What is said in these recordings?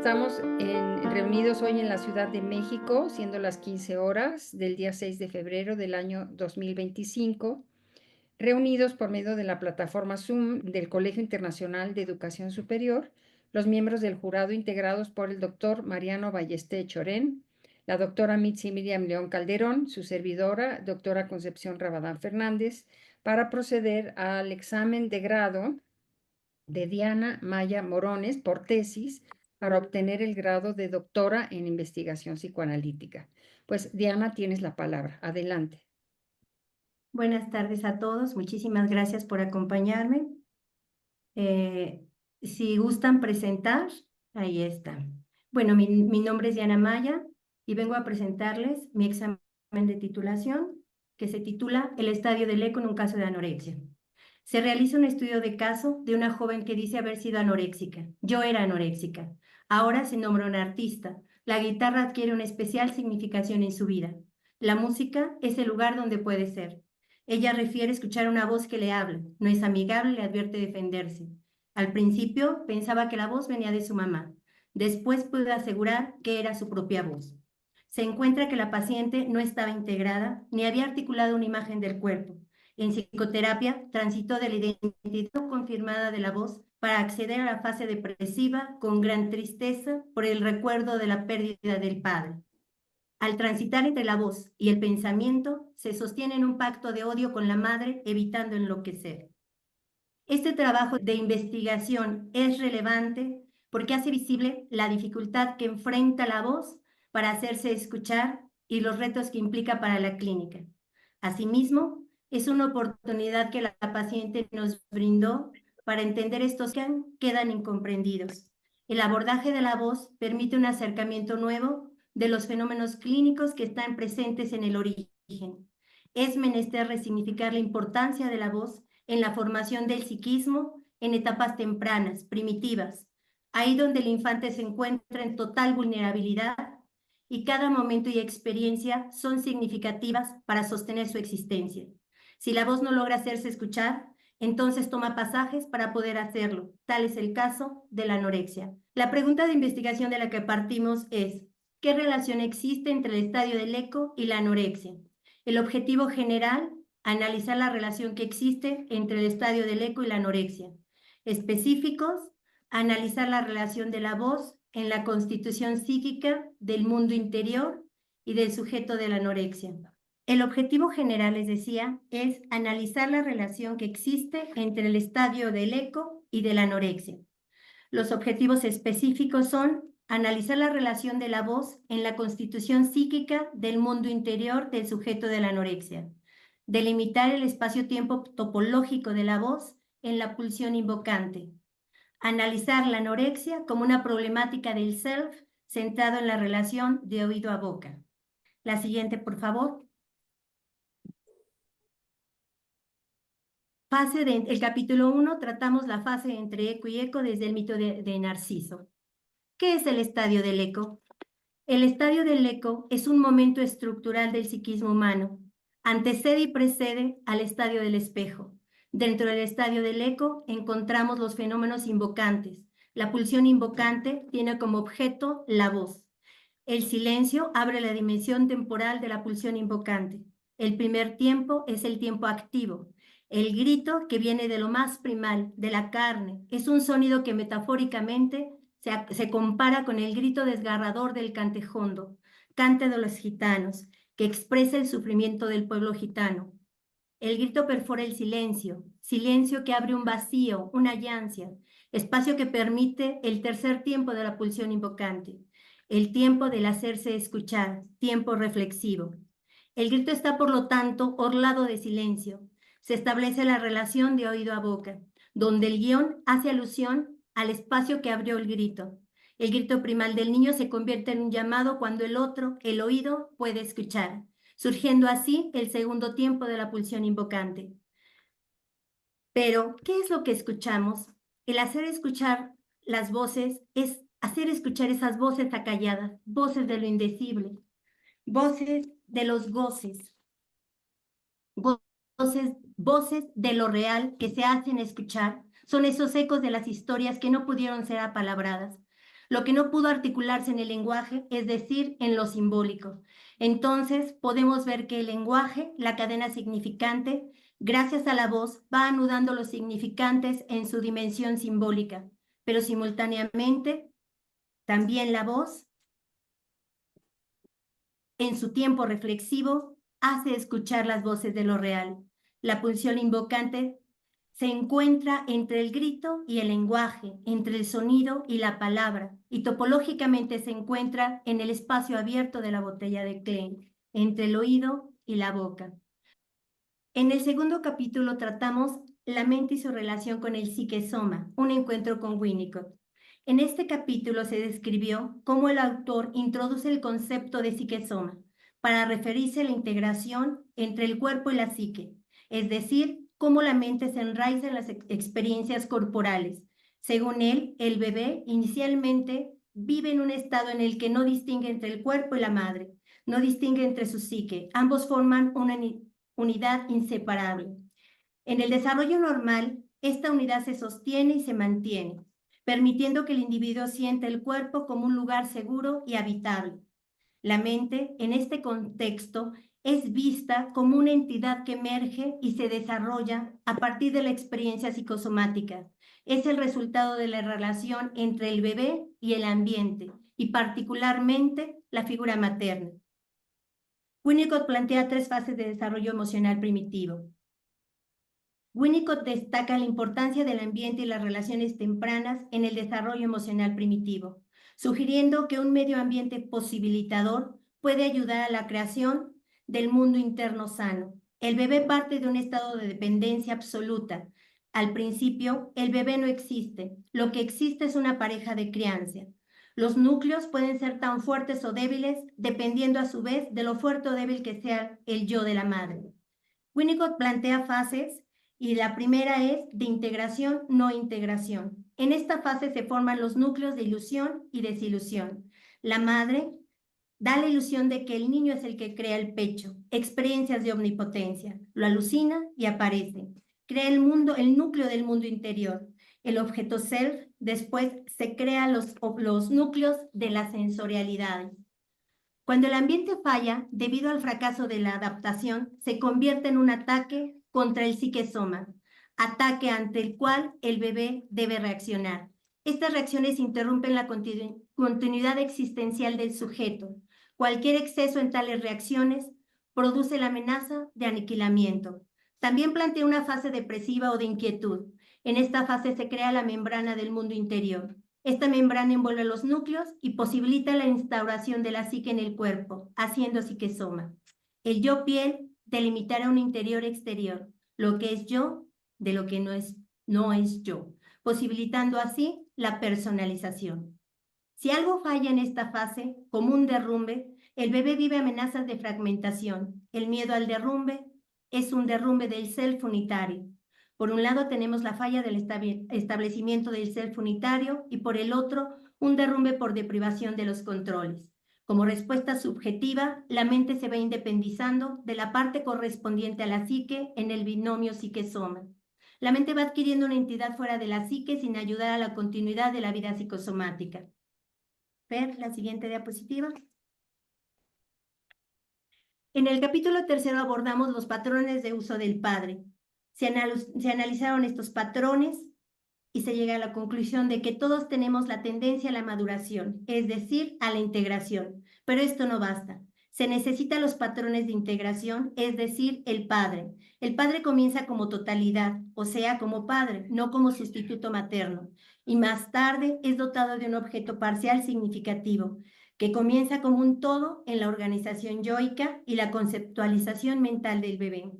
Estamos reunidos hoy en la Ciudad de México, siendo las 15 horas del día 6 de febrero del año 2025, reunidos por medio de la plataforma Zoom del Colegio Internacional de Educación Superior, los miembros del jurado integrados por el doctor Mariano Ballesté Chorén, la doctora Mitzi Miriam León Calderón, su servidora, doctora Concepción Rabadán Fernández, para proceder al examen de grado de Diana Maya Morones por tesis para obtener el grado de doctora en investigación psicoanalítica. Pues Diana, tienes la palabra. Adelante. Buenas tardes a todos, muchísimas gracias por acompañarme. Si gustan presentar, ahí está. Bueno, mi nombre es Diana Maya y vengo a presentarles mi examen de titulación que se titula El estadio del eco en un caso de anorexia. Se realiza un estudio de caso de una joven que dice haber sido anoréxica. Yo era anoréxica. Ahora se nombra una artista. La guitarra adquiere una especial significación en su vida. La música es el lugar donde puede ser. Ella refiere escuchar una voz que le habla, no es amigable, le advierte defenderse. Al principio pensaba que la voz venía de su mamá. Después pudo asegurar que era su propia voz. Se encuentra que la paciente no estaba integrada ni había articulado una imagen del cuerpo. En psicoterapia transitó de la identidad confirmada de la voz para acceder a la fase depresiva con gran tristeza por el recuerdo de la pérdida del padre. Al transitar entre la voz y el pensamiento, se sostiene en un pacto de odio con la madre, evitando enloquecer. Este trabajo de investigación es relevante porque hace visible la dificultad que enfrenta la voz para hacerse escuchar y los retos que implica para la clínica. Asimismo, es una oportunidad que la paciente nos brindó para entender estos que quedan incomprendidos. El abordaje de la voz permite un acercamiento nuevo de los fenómenos clínicos que están presentes en el origen. Es menester resignificar la importancia de la voz en la formación del psiquismo en etapas tempranas, primitivas, ahí donde el infante se encuentra en total vulnerabilidad y cada momento y experiencia son significativas para sostener su existencia. Si la voz no logra hacerse escuchar, entonces toma pasajes para poder hacerlo. Tal es el caso de la anorexia. La pregunta de investigación de la que partimos es, ¿qué relación existe entre el estadio del eco y la anorexia? El objetivo general, analizar la relación que existe entre el estadio del eco y la anorexia. Específicos, analizar la relación de la voz en la constitución psíquica del mundo interior y del sujeto de la anorexia. El objetivo general, les decía, es analizar la relación que existe entre el estadio del eco y de la anorexia. Los objetivos específicos son analizar la relación de la voz en la constitución psíquica del mundo interior del sujeto de la anorexia, delimitar el espacio-tiempo topológico de la voz en la pulsión invocante, analizar la anorexia como una problemática del self centrado en la relación de oído a boca. La siguiente, por favor. El capítulo 1, tratamos la fase entre eco y eco desde el mito de Narciso. ¿Qué es el estadio del eco? El estadio del eco es un momento estructural del psiquismo humano. Antecede y precede al estadio del espejo. Dentro del estadio del eco encontramos los fenómenos invocantes. La pulsión invocante tiene como objeto la voz. El silencio abre la dimensión temporal de la pulsión invocante. El primer tiempo es el tiempo activo. El grito que viene de lo más primal, de la carne, es un sonido que metafóricamente se compara con el grito desgarrador del cantejondo, cante de los gitanos, que expresa el sufrimiento del pueblo gitano. El grito perfora el silencio, silencio que abre un vacío, una llancia, espacio que permite el tercer tiempo de la pulsión invocante, el tiempo del hacerse escuchar, tiempo reflexivo. El grito está, por lo tanto, orlado de silencio. Se establece la relación de oído a boca, donde el guión hace alusión al espacio que abrió el grito. El grito primal del niño se convierte en un llamado cuando el otro, el oído, puede escuchar, surgiendo así el segundo tiempo de la pulsión invocante. Pero, ¿qué es lo que escuchamos? El hacer escuchar las voces es hacer escuchar esas voces acalladas, voces de lo indecible, voces de los goces, voces de lo real que se hacen escuchar. Son esos ecos de las historias que no pudieron ser apalabradas. lo que no pudo articularse en el lenguaje, es decir, en lo simbólico. Entonces, podemos ver que el lenguaje, la cadena significante, gracias a la voz, va anudando los significantes en su dimensión simbólica, pero simultáneamente, también la voz, en su tiempo reflexivo, hace escuchar las voces de lo real. La pulsión invocante se encuentra entre el grito y el lenguaje, entre el sonido y la palabra, y topológicamente se encuentra en el espacio abierto de la botella de Klein, entre el oído y la boca. En el segundo capítulo tratamos la mente y su relación con el psique-soma, un encuentro con Winnicott. En este capítulo se describió cómo el autor introduce el concepto de psique-soma para referirse a la integración entre el cuerpo y la psique, es decir, cómo la mente se enraiza en las experiencias corporales. Según él, el bebé inicialmente vive en un estado en el que no distingue entre el cuerpo y la madre, no distingue entre su psique, ambos forman una unidad inseparable. En el desarrollo normal, esta unidad se sostiene y se mantiene, permitiendo que el individuo sienta el cuerpo como un lugar seguro y habitable. La mente, en este contexto, es vista como una entidad que emerge y se desarrolla a partir de la experiencia psicosomática. Es el resultado de la relación entre el bebé y el ambiente, y particularmente la figura materna. Winnicott plantea 3 fases de desarrollo emocional primitivo. Winnicott destaca la importancia del ambiente y las relaciones tempranas en el desarrollo emocional primitivo, sugiriendo que un medio ambiente posibilitador puede ayudar a la creación del mundo interno sano. El bebé parte de un estado de dependencia absoluta. Al principio, el bebé no existe. Lo que existe es una pareja de crianza. Los núcleos pueden ser tan fuertes o débiles, dependiendo a su vez de lo fuerte o débil que sea el yo de la madre. Winnicott plantea fases y la primera es de integración, no integración. En esta fase se forman los núcleos de ilusión y desilusión. La madre da la ilusión de que el niño es el que crea el pecho, experiencias de omnipotencia, lo alucina y aparece. Crea el mundo, el núcleo del mundo interior. El objeto self, después se crean los núcleos de la sensorialidad. Cuando el ambiente falla, debido al fracaso de la adaptación, se convierte en un ataque contra el psique-soma, ataque ante el cual el bebé debe reaccionar. Estas reacciones interrumpen la continuidad existencial del sujeto. Cualquier exceso en tales reacciones produce la amenaza de aniquilamiento. También plantea una fase depresiva o de inquietud. En esta fase se crea la membrana del mundo interior. Esta membrana envuelve los núcleos y posibilita la instauración de la psique en el cuerpo, haciendo psique-soma. El yo piel delimitará un interior-exterior, lo que es yo de lo que no es yo, posibilitando así la personalización. Si algo falla en esta fase, como un derrumbe, el bebé vive amenazas de fragmentación. El miedo al derrumbe es un derrumbe del self unitario. Por un lado tenemos la falla del establecimiento del self unitario y por el otro un derrumbe por deprivación de los controles. Como respuesta subjetiva, la mente se va independizando de la parte correspondiente a la psique en el binomio psique-soma. La mente va adquiriendo una entidad fuera de la psique sin ayudar a la continuidad de la vida psicosomática. Ver la siguiente diapositiva. En el capítulo 3 abordamos los patrones de uso del padre. Se analizaron estos patrones y se llega a la conclusión de que todos tenemos la tendencia a la maduración, es decir, a la integración. Pero esto no basta. Se necesitan los patrones de integración, es decir, el padre. El padre comienza como totalidad, o sea, como padre, no como sustituto materno. Y más tarde es dotado de un objeto parcial significativo, que comienza como un todo en la organización yoica y la conceptualización mental del bebé.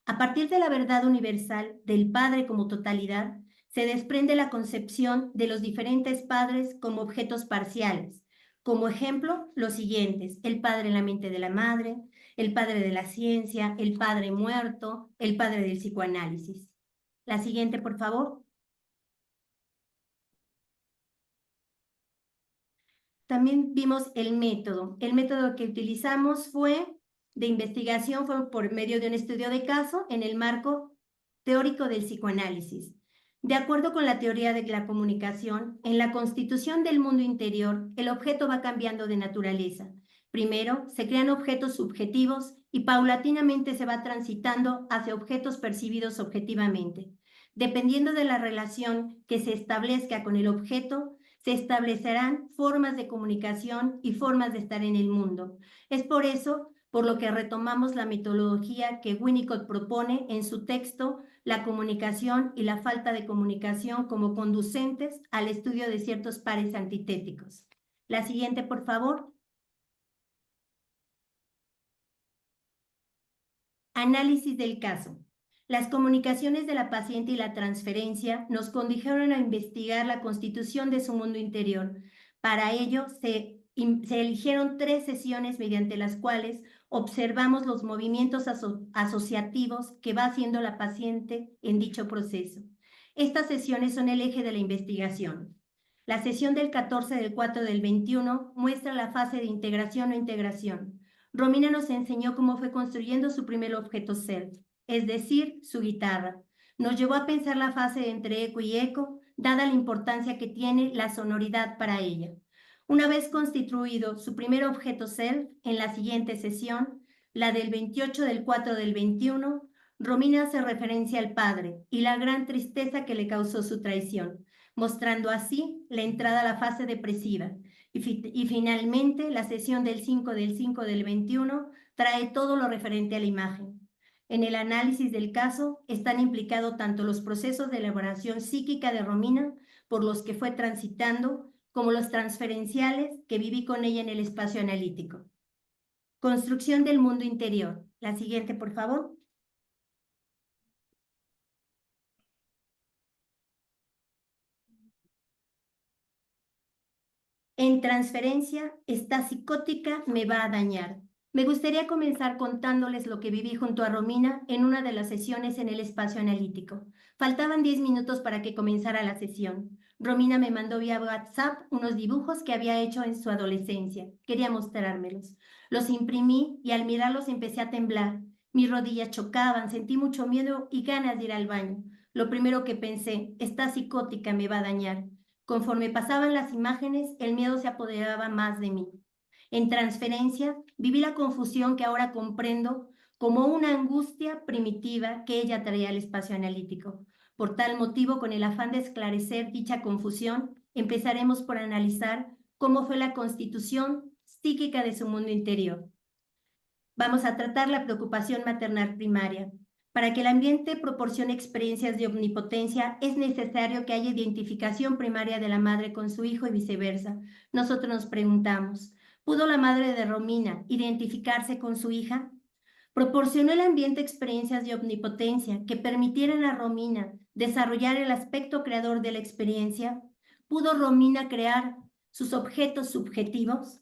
A partir de la verdad universal del padre como totalidad, se desprende la concepción de los diferentes padres como objetos parciales. Como ejemplo, los siguientes: el padre en la mente de la madre, el padre de la ciencia, el padre muerto, el padre del psicoanálisis. La siguiente, por favor. También vimos el método. El método que utilizamos de investigación fue por medio de un estudio de caso en el marco teórico del psicoanálisis. De acuerdo con la teoría de la comunicación, en la constitución del mundo interior, el objeto va cambiando de naturaleza. Primero, se crean objetos subjetivos y paulatinamente se va transitando hacia objetos percibidos objetivamente. Dependiendo de la relación que se establezca con el objeto, se establecerán formas de comunicación y formas de estar en el mundo. Es por eso por lo que retomamos la metodología que Winnicott propone en su texto La comunicación y la falta de comunicación como conducentes al estudio de ciertos pares antitéticos. La siguiente, por favor. Análisis del caso. Las comunicaciones de la paciente y la transferencia nos condujeron a investigar la constitución de su mundo interior. Para ello, se eligieron 3 sesiones mediante las cuales observamos los movimientos asociativos que va haciendo la paciente en dicho proceso. Estas sesiones son el eje de la investigación. La sesión del 14 del 4 del 21 muestra la fase de integración o integración. Romina nos enseñó cómo fue construyendo su primer objeto self, es decir, su guitarra. Nos llevó a pensar la fase entre eco y eco, dada la importancia que tiene la sonoridad para ella. Una vez constituido su primer objeto self, en la siguiente sesión, la del 28 del 4 del 21, Romina hace referencia al padre y la gran tristeza que le causó su traición, mostrando así la entrada a la fase depresiva. Y finalmente, la sesión del 5 del 21 trae todo lo referente a la imagen. En el análisis del caso están implicados tanto los procesos de elaboración psíquica de Romina, por los que fue transitando, como los transferenciales que viví con ella en el espacio analítico. Construcción del mundo interior. La siguiente, por favor. En transferencia, esta psicótica me va a dañar. Me gustaría comenzar contándoles lo que viví junto a Romina en una de las sesiones en el espacio analítico. Faltaban 10 minutos para que comenzara la sesión. Romina me mandó vía WhatsApp unos dibujos que había hecho en su adolescencia. Quería mostrármelos. Los imprimí y al mirarlos empecé a temblar. Mis rodillas chocaban, sentí mucho miedo y ganas de ir al baño. Lo primero que pensé, esta psicótica me va a dañar. Conforme pasaban las imágenes, el miedo se apoderaba más de mí. En transferencia, viví la confusión que ahora comprendo como una angustia primitiva que ella traía al espacio analítico. Por tal motivo, con el afán de esclarecer dicha confusión, empezaremos por analizar cómo fue la constitución psíquica de su mundo interior. Vamos a tratar la preocupación maternal primaria. Para que el ambiente proporcione experiencias de omnipotencia, es necesario que haya identificación primaria de la madre con su hijo y viceversa. Nosotros nos preguntamos, ¿pudo la madre de Romina identificarse con su hija? ¿Proporcionó el ambiente experiencias de omnipotencia que permitieran a Romina desarrollar el aspecto creador de la experiencia? ¿Pudo Romina crear sus objetos subjetivos?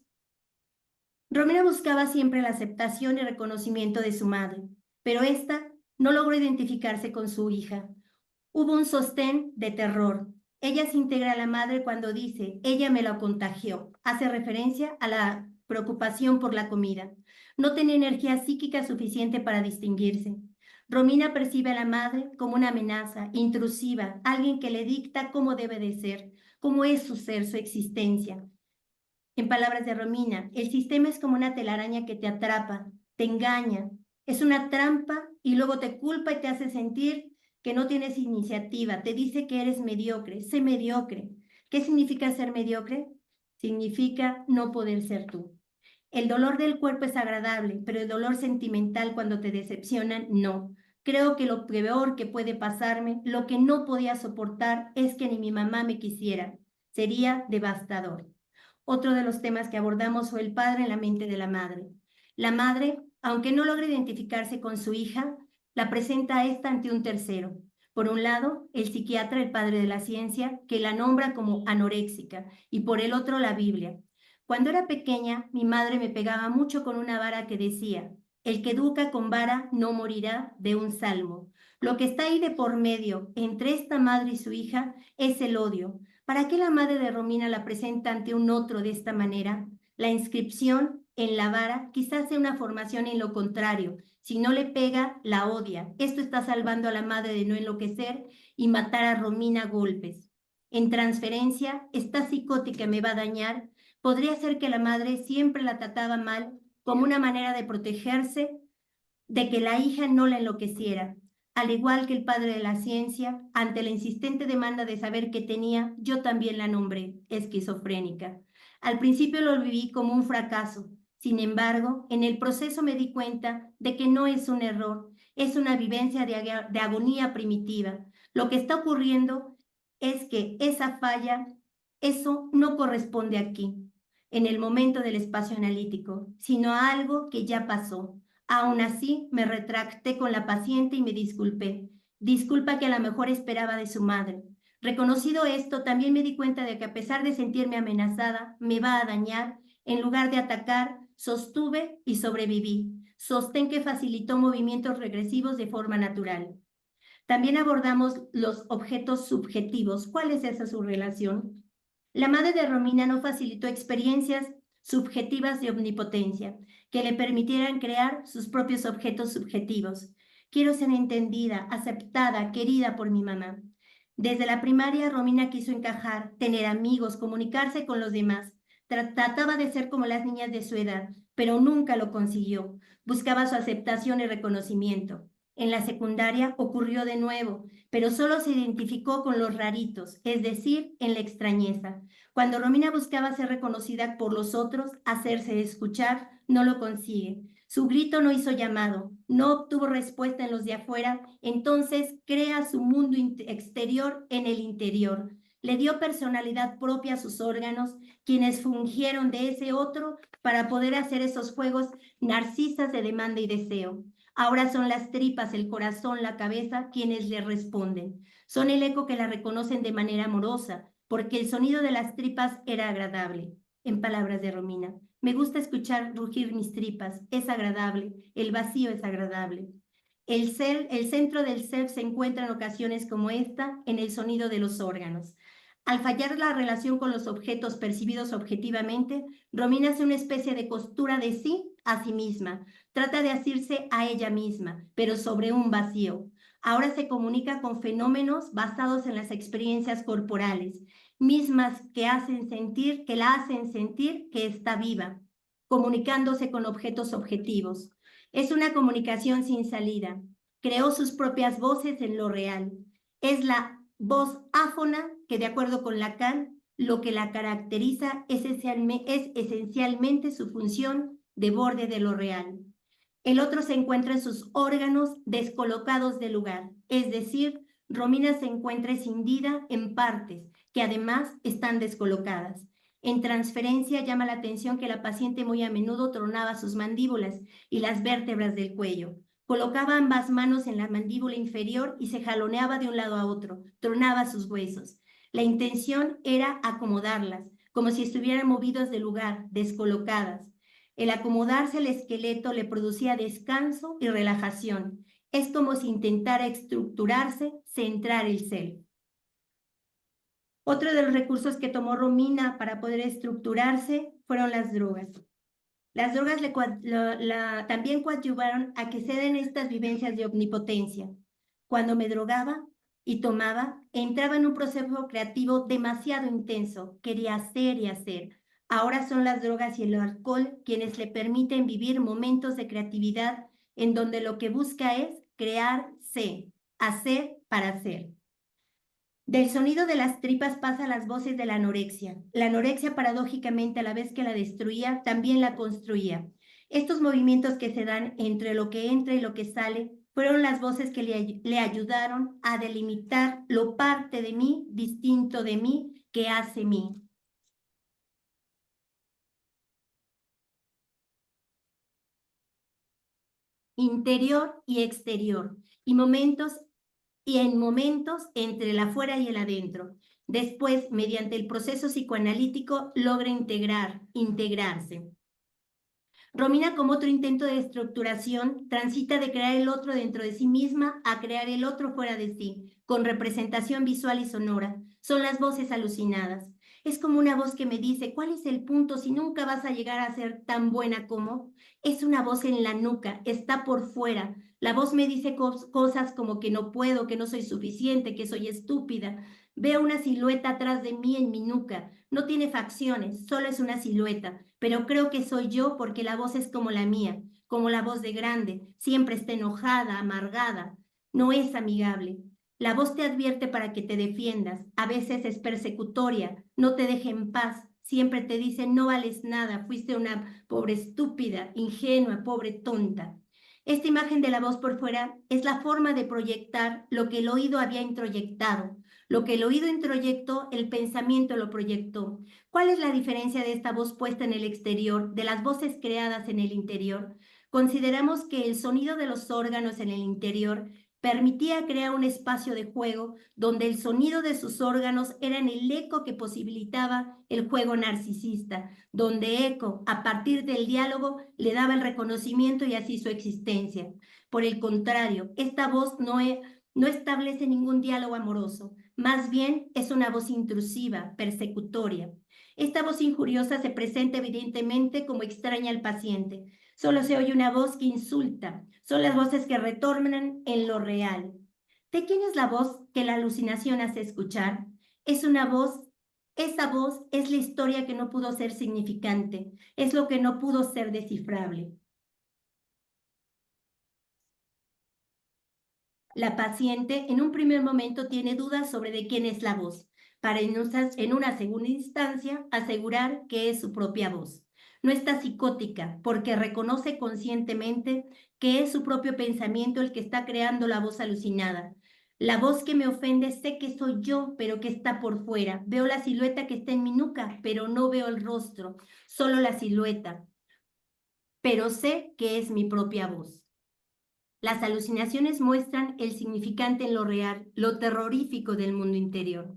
Romina buscaba siempre la aceptación y reconocimiento de su madre, pero ésta no logró identificarse con su hija. Hubo un sostén de terror. Ella se integra a la madre cuando dice, ella me lo contagió. Hace referencia a la preocupación por la comida. No tenía energía psíquica suficiente para distinguirse. Romina percibe a la madre como una amenaza, intrusiva, alguien que le dicta cómo debe de ser, cómo es su ser, su existencia. En palabras de Romina, el sistema es como una telaraña que te atrapa, te engaña, es una trampa y luego te culpa y te hace sentir que no tienes iniciativa, te dice que eres mediocre, sé mediocre. ¿Qué significa ser mediocre? Significa no poder ser tú. El dolor del cuerpo es agradable, pero el dolor sentimental cuando te decepcionan, no. Creo que lo peor que puede pasarme, lo que no podía soportar, es que ni mi mamá me quisiera. Sería devastador. Otro de los temas que abordamos fue el padre en la mente de la madre. La madre, aunque no logra identificarse con su hija, la presenta a esta ante un tercero. Por un lado, el psiquiatra, el padre de la ciencia, que la nombra como anoréxica, y por el otro, la Biblia. Cuando era pequeña, mi madre me pegaba mucho con una vara que decía, el que educa con vara no morirá, de un salmo. Lo que está ahí de por medio entre esta madre y su hija es el odio. ¿Para qué la madre de Romina la presenta ante un otro de esta manera? La inscripción en la vara quizás sea una formación en lo contrario. Si no le pega, la odia. Esto está salvando a la madre de no enloquecer y matar a Romina a golpes. En transferencia, esta psicótica me va a dañar. Podría ser que la madre siempre la trataba mal como una manera de protegerse de que la hija no la enloqueciera. Al igual que el padre de la ciencia, ante la insistente demanda de saber qué tenía, yo también la nombré esquizofrénica. Al principio lo viví como un fracaso. Sin embargo, en el proceso me di cuenta de que no es un error, es una vivencia de agonía primitiva. Lo que está ocurriendo es que esa falla, eso no corresponde aquí, en el momento del espacio analítico, sino a algo que ya pasó. Aún así, me retracté con la paciente y me disculpé. Disculpa que a lo mejor esperaba de su madre. Reconocido esto, también me di cuenta de que a pesar de sentirme amenazada, me va a dañar. En lugar de atacar, sostuve y sobreviví. Sostén que facilitó movimientos regresivos de forma natural. También abordamos los objetos subjetivos. ¿Cuál es esa su relación? La madre de Romina no facilitó experiencias subjetivas de omnipotencia que le permitieran crear sus propios objetos subjetivos. Quiero ser entendida, aceptada, querida por mi mamá. Desde la primaria, Romina quiso encajar, tener amigos, comunicarse con los demás. Trataba de ser como las niñas de su edad, pero nunca lo consiguió. Buscaba su aceptación y reconocimiento. En la secundaria ocurrió de nuevo, pero solo se identificó con los raritos, es decir, en la extrañeza. Cuando Romina buscaba ser reconocida por los otros, hacerse escuchar, no lo consigue. Su grito no hizo llamado, no obtuvo respuesta en los de afuera, entonces crea su mundo exterior en el interior. Le dio personalidad propia a sus órganos, quienes fungieron de ese otro para poder hacer esos juegos narcisas de demanda y deseo. Ahora son las tripas, el corazón, la cabeza quienes le responden. Son el eco que la reconocen de manera amorosa, porque el sonido de las tripas era agradable. En palabras de Romina, me gusta escuchar rugir mis tripas, es agradable, el vacío es agradable. El centro del ser se encuentra en ocasiones como esta en el sonido de los órganos. Al fallar la relación con los objetos percibidos objetivamente, Romina hace una especie de costura de sí a sí misma. Trata de asirse a ella misma, pero sobre un vacío. Ahora se comunica con fenómenos basados en las experiencias corporales, mismas que la hacen sentir que está viva, comunicándose con objetos objetivos. Es una comunicación sin salida. Creó sus propias voces en lo real. Es la voz áfona que, de acuerdo con Lacan, lo que la caracteriza es esencialmente su función de borde de lo real. El otro se encuentra en sus órganos descolocados del lugar, es decir, Romina se encuentra escindida en partes que además están descolocadas. En transferencia llama la atención que la paciente muy a menudo tronaba sus mandíbulas y las vértebras del cuello. Colocaba ambas manos en la mandíbula inferior y se jaloneaba de un lado a otro, tronaba sus huesos. La intención era acomodarlas, como si estuvieran movidos de lugar, descolocadas. El acomodarse el esqueleto le producía descanso y relajación. Es como si intentara estructurarse, centrar el ser. Otro de los recursos que tomó Romina para poder estructurarse fueron las drogas. Las drogas también coadyuvaron a que se den estas vivencias de omnipotencia. Cuando me drogaba y tomaba, entraba en un proceso creativo demasiado intenso. Quería hacer y hacer. Ahora son las drogas y el alcohol quienes le permiten vivir momentos de creatividad en donde lo que busca es crearse, hacer para hacer. Del sonido de las tripas pasa a las voces de la anorexia. La anorexia, paradójicamente, a la vez que la destruía, también la construía. Estos movimientos que se dan entre lo que entra y lo que sale fueron las voces que le ayudaron a delimitar lo parte de mí, distinto de mí, que hace mí. Interior y exterior, y en momentos entre el afuera y el adentro. Después, mediante el proceso psicoanalítico, logra integrarse. Romina, como otro intento de estructuración, transita de crear el otro dentro de sí misma a crear el otro fuera de sí, con representación visual y sonora. Son las voces alucinadas. Es como una voz que me dice, ¿cuál es el punto si nunca vas a llegar a ser tan buena como? Es una voz en la nuca, está por fuera. La voz me dice cosas como que no puedo, que no soy suficiente, que soy estúpida. Veo una silueta atrás de mí en mi nuca. No tiene facciones, solo es una silueta, pero creo que soy yo porque la voz es como la mía, como la voz de grande. Siempre está enojada, amargada. No es amigable. La voz te advierte para que te defiendas. A veces es persecutoria, no te deja en paz. Siempre te dice, no vales nada, fuiste una pobre estúpida, ingenua, pobre tonta. Esta imagen de la voz por fuera es la forma de proyectar lo que el oído había introyectado. Lo que el oído introyectó, el pensamiento lo proyectó. ¿Cuál es la diferencia de esta voz puesta en el exterior, de las voces creadas en el interior? Consideramos que el sonido de los órganos en el interior permitía crear un espacio de juego donde el sonido de sus órganos era el eco que posibilitaba el juego narcisista, donde eco, a partir del diálogo, le daba el reconocimiento y así su existencia. Por el contrario, esta voz no establece ningún diálogo amoroso, más bien es una voz intrusiva, persecutoria. Esta voz injuriosa se presenta evidentemente como extraña al paciente. Solo se oye una voz que insulta, son las voces que retornan en lo real. ¿De quién es la voz que la alucinación hace escuchar? Es una voz, esa voz es la historia que no pudo ser significante, es lo que no pudo ser descifrable. La paciente en un primer momento tiene dudas sobre de quién es la voz, para en una segunda instancia asegurar que es su propia voz. No está psicótica porque reconoce conscientemente que es su propio pensamiento el que está creando la voz alucinada. La voz que me ofende sé que soy yo, pero que está por fuera. Veo la silueta que está en mi nuca, pero no veo el rostro, solo la silueta. Pero sé que es mi propia voz. Las alucinaciones muestran el significante en lo real, lo terrorífico del mundo interior.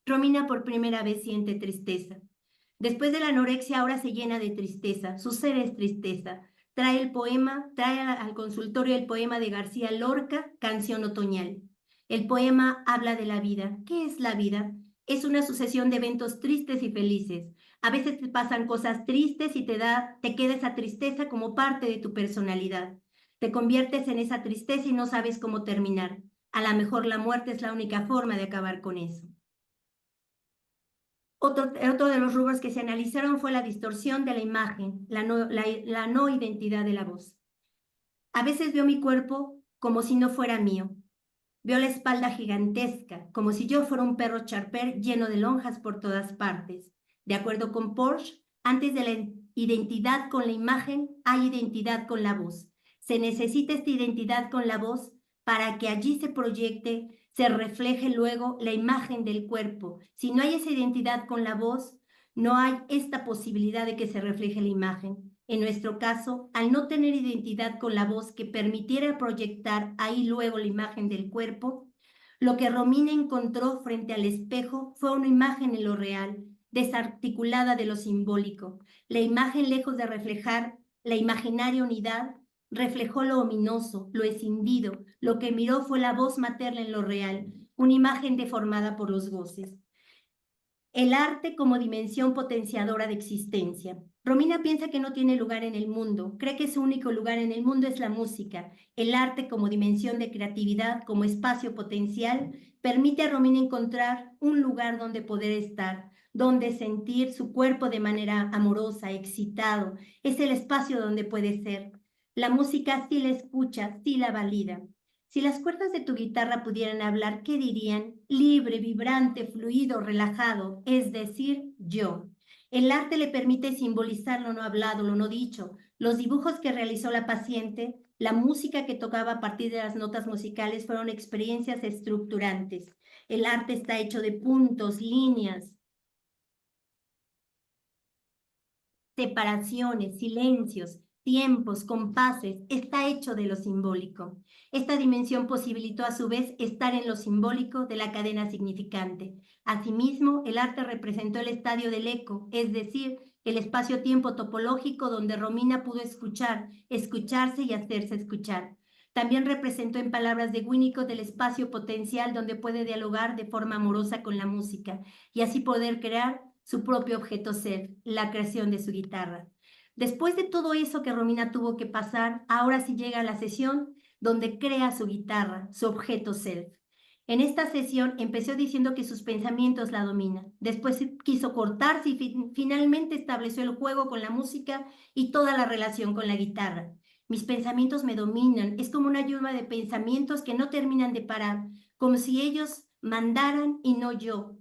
Romina por primera vez siente tristeza. Después de la anorexia ahora se llena de tristeza, su ser es tristeza. Trae al consultorio el poema de García Lorca, Canción Otoñal. El poema habla de la vida. ¿Qué es la vida? Es una sucesión de eventos tristes y felices. A veces te pasan cosas tristes y te queda esa tristeza como parte de tu personalidad. Te conviertes en esa tristeza y no sabes cómo terminar. A lo mejor la muerte es la única forma de acabar con eso. Otro de los rubros que se analizaron fue la distorsión de la imagen, la no identidad de la voz. A veces veo mi cuerpo como si no fuera mío. Veo la espalda gigantesca, como si yo fuera un perro charper lleno de lonjas por todas partes. De acuerdo con Porsche, antes de la identidad con la imagen, hay identidad con la voz. Se necesita esta identidad con la voz para que allí se proyecte, se refleje luego la imagen del cuerpo. Si no hay esa identidad con la voz, no hay esta posibilidad de que se refleje la imagen. En nuestro caso, al no tener identidad con la voz que permitiera proyectar ahí luego la imagen del cuerpo, lo que Romina encontró frente al espejo fue una imagen en lo real, desarticulada de lo simbólico. La imagen, lejos de reflejar la imaginaria unidad, reflejó lo ominoso, lo escindido. Lo que miró fue la voz materna en lo real, una imagen deformada por los goces. El arte como dimensión potenciadora de existencia. Romina piensa que no tiene lugar en el mundo, cree que su único lugar en el mundo es la música. El arte como dimensión de creatividad, como espacio potencial, permite a Romina encontrar un lugar donde poder estar, donde sentir su cuerpo de manera amorosa, excitado. Es el espacio donde puede ser. La música sí la escucha, sí la valida. Si las cuerdas de tu guitarra pudieran hablar, ¿qué dirían? Libre, vibrante, fluido, relajado, es decir, yo. El arte le permite simbolizar lo no hablado, lo no dicho. Los dibujos que realizó la paciente, la música que tocaba a partir de las notas musicales fueron experiencias estructurantes. El arte está hecho de puntos, líneas, separaciones, silencios, tiempos, compases, está hecho de lo simbólico. Esta dimensión posibilitó a su vez estar en lo simbólico de la cadena significante. Asimismo, el arte representó el estadio del eco, es decir, el espacio-tiempo topológico donde Romina pudo escuchar, escucharse y hacerse escuchar. También representó en palabras de Winnicott el espacio potencial donde puede dialogar de forma amorosa con la música y así poder crear su propio objeto ser, la creación de su guitarra. Después de todo eso que Romina tuvo que pasar, ahora sí llega la sesión donde crea su guitarra, su objeto self. En esta sesión empezó diciendo que sus pensamientos la dominan. Después quiso cortarse y finalmente estableció el juego con la música y toda la relación con la guitarra. Mis pensamientos me dominan. Es como una lluvia de pensamientos que no terminan de parar, como si ellos mandaran y no yo.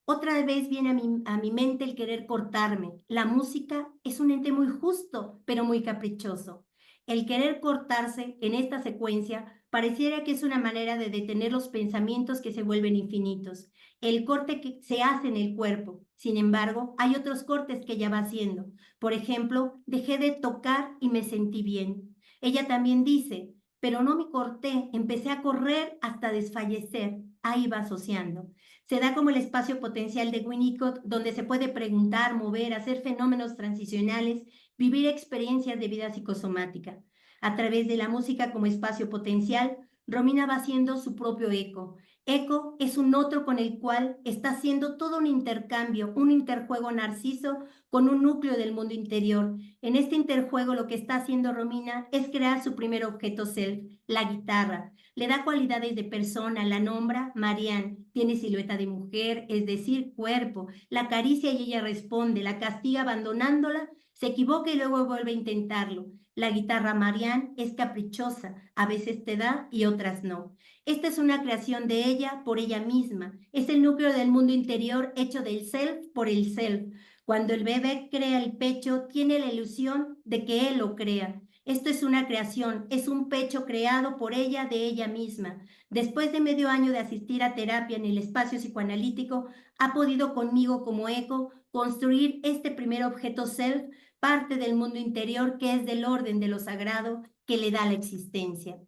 Otra vez viene a mi mente el querer cortarme. La música es un ente muy justo, pero muy caprichoso. El querer cortarse en esta secuencia pareciera que es una manera de detener los pensamientos que se vuelven infinitos. El corte que se hace en el cuerpo. Sin embargo, hay otros cortes que ella va haciendo. Por ejemplo, dejé de tocar y me sentí bien. Ella también dice, pero no me corté, empecé a correr hasta desfallecer. Ahí va asociando. Se da como el espacio potencial de Winnicott, donde se puede preguntar, mover, hacer fenómenos transicionales, vivir experiencias de vida psicosomática. A través de la música como espacio potencial, Romina va haciendo su propio eco. Eco es un otro con el cual está haciendo todo un intercambio, un interjuego narciso con un núcleo del mundo interior. En este interjuego lo que está haciendo Romina es crear su primer objeto self, la guitarra. Le da cualidades de persona, la nombra Marianne, tiene silueta de mujer, es decir, cuerpo, la acaricia y ella responde, la castiga abandonándola, se equivoca y luego vuelve a intentarlo. La guitarra Marianne es caprichosa, a veces te da y otras no. Esta es una creación de ella por ella misma, es el núcleo del mundo interior hecho del self por el self. Cuando el bebé crea el pecho, tiene la ilusión de que él lo crea. Esto es una creación, es un pecho creado por ella de ella misma. Después de medio año de asistir a terapia en el espacio psicoanalítico, ha podido conmigo como eco construir este primer objeto self, parte del mundo interior que es del orden de lo sagrado que le da la existencia.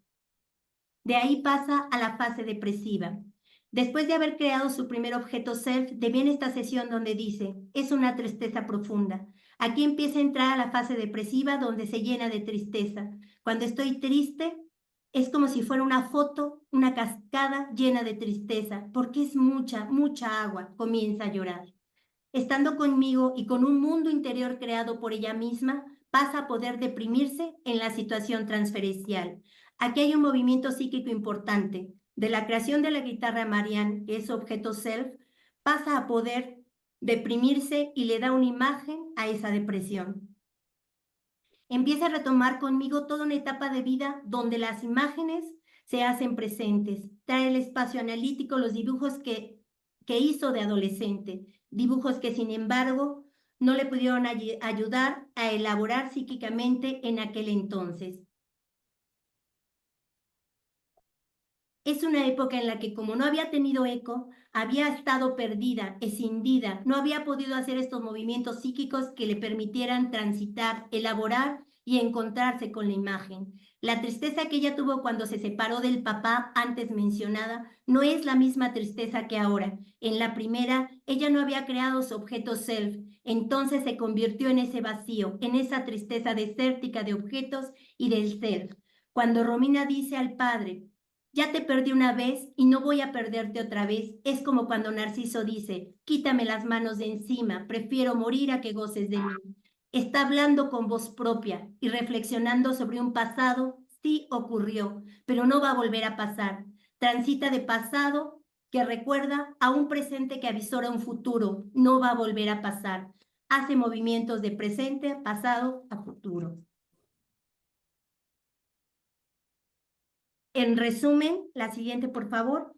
De ahí pasa a la fase depresiva. Después de haber creado su primer objeto self, deviene esta sesión donde dice, es una tristeza profunda. Aquí empieza a entrar a la fase depresiva donde se llena de tristeza. Cuando estoy triste, es como si fuera una foto, una cascada llena de tristeza, porque es mucha, mucha agua. Comienza a llorar. Estando conmigo y con un mundo interior creado por ella misma, pasa a poder deprimirse en la situación transferencial. Aquí hay un movimiento psíquico importante. De la creación de la guitarra Marianne, que es su objeto self, pasa a poder deprimirse y le da una imagen a esa depresión. Empieza a retomar conmigo toda una etapa de vida donde las imágenes se hacen presentes. Trae el espacio analítico, los dibujos que hizo de adolescente, dibujos que sin embargo no le pudieron ayudar a elaborar psíquicamente en aquel entonces. Es una época en la que como no había tenido eco, había estado perdida, escindida, no había podido hacer estos movimientos psíquicos que le permitieran transitar, elaborar y encontrarse con la imagen. La tristeza que ella tuvo cuando se separó del papá antes mencionada no es la misma tristeza que ahora. En la primera, ella no había creado su objeto self, entonces se convirtió en ese vacío, en esa tristeza desértica de objetos y del self. Cuando Romina dice al padre, ya te perdí una vez y no voy a perderte otra vez. Es como cuando Narciso dice, quítame las manos de encima, prefiero morir a que goces de mí. Está hablando con voz propia y reflexionando sobre un pasado, sí ocurrió, pero no va a volver a pasar. Transita de pasado que recuerda a un presente que avisora un futuro, no va a volver a pasar. Hace movimientos de presente, pasado a futuro. En resumen, la siguiente, por favor.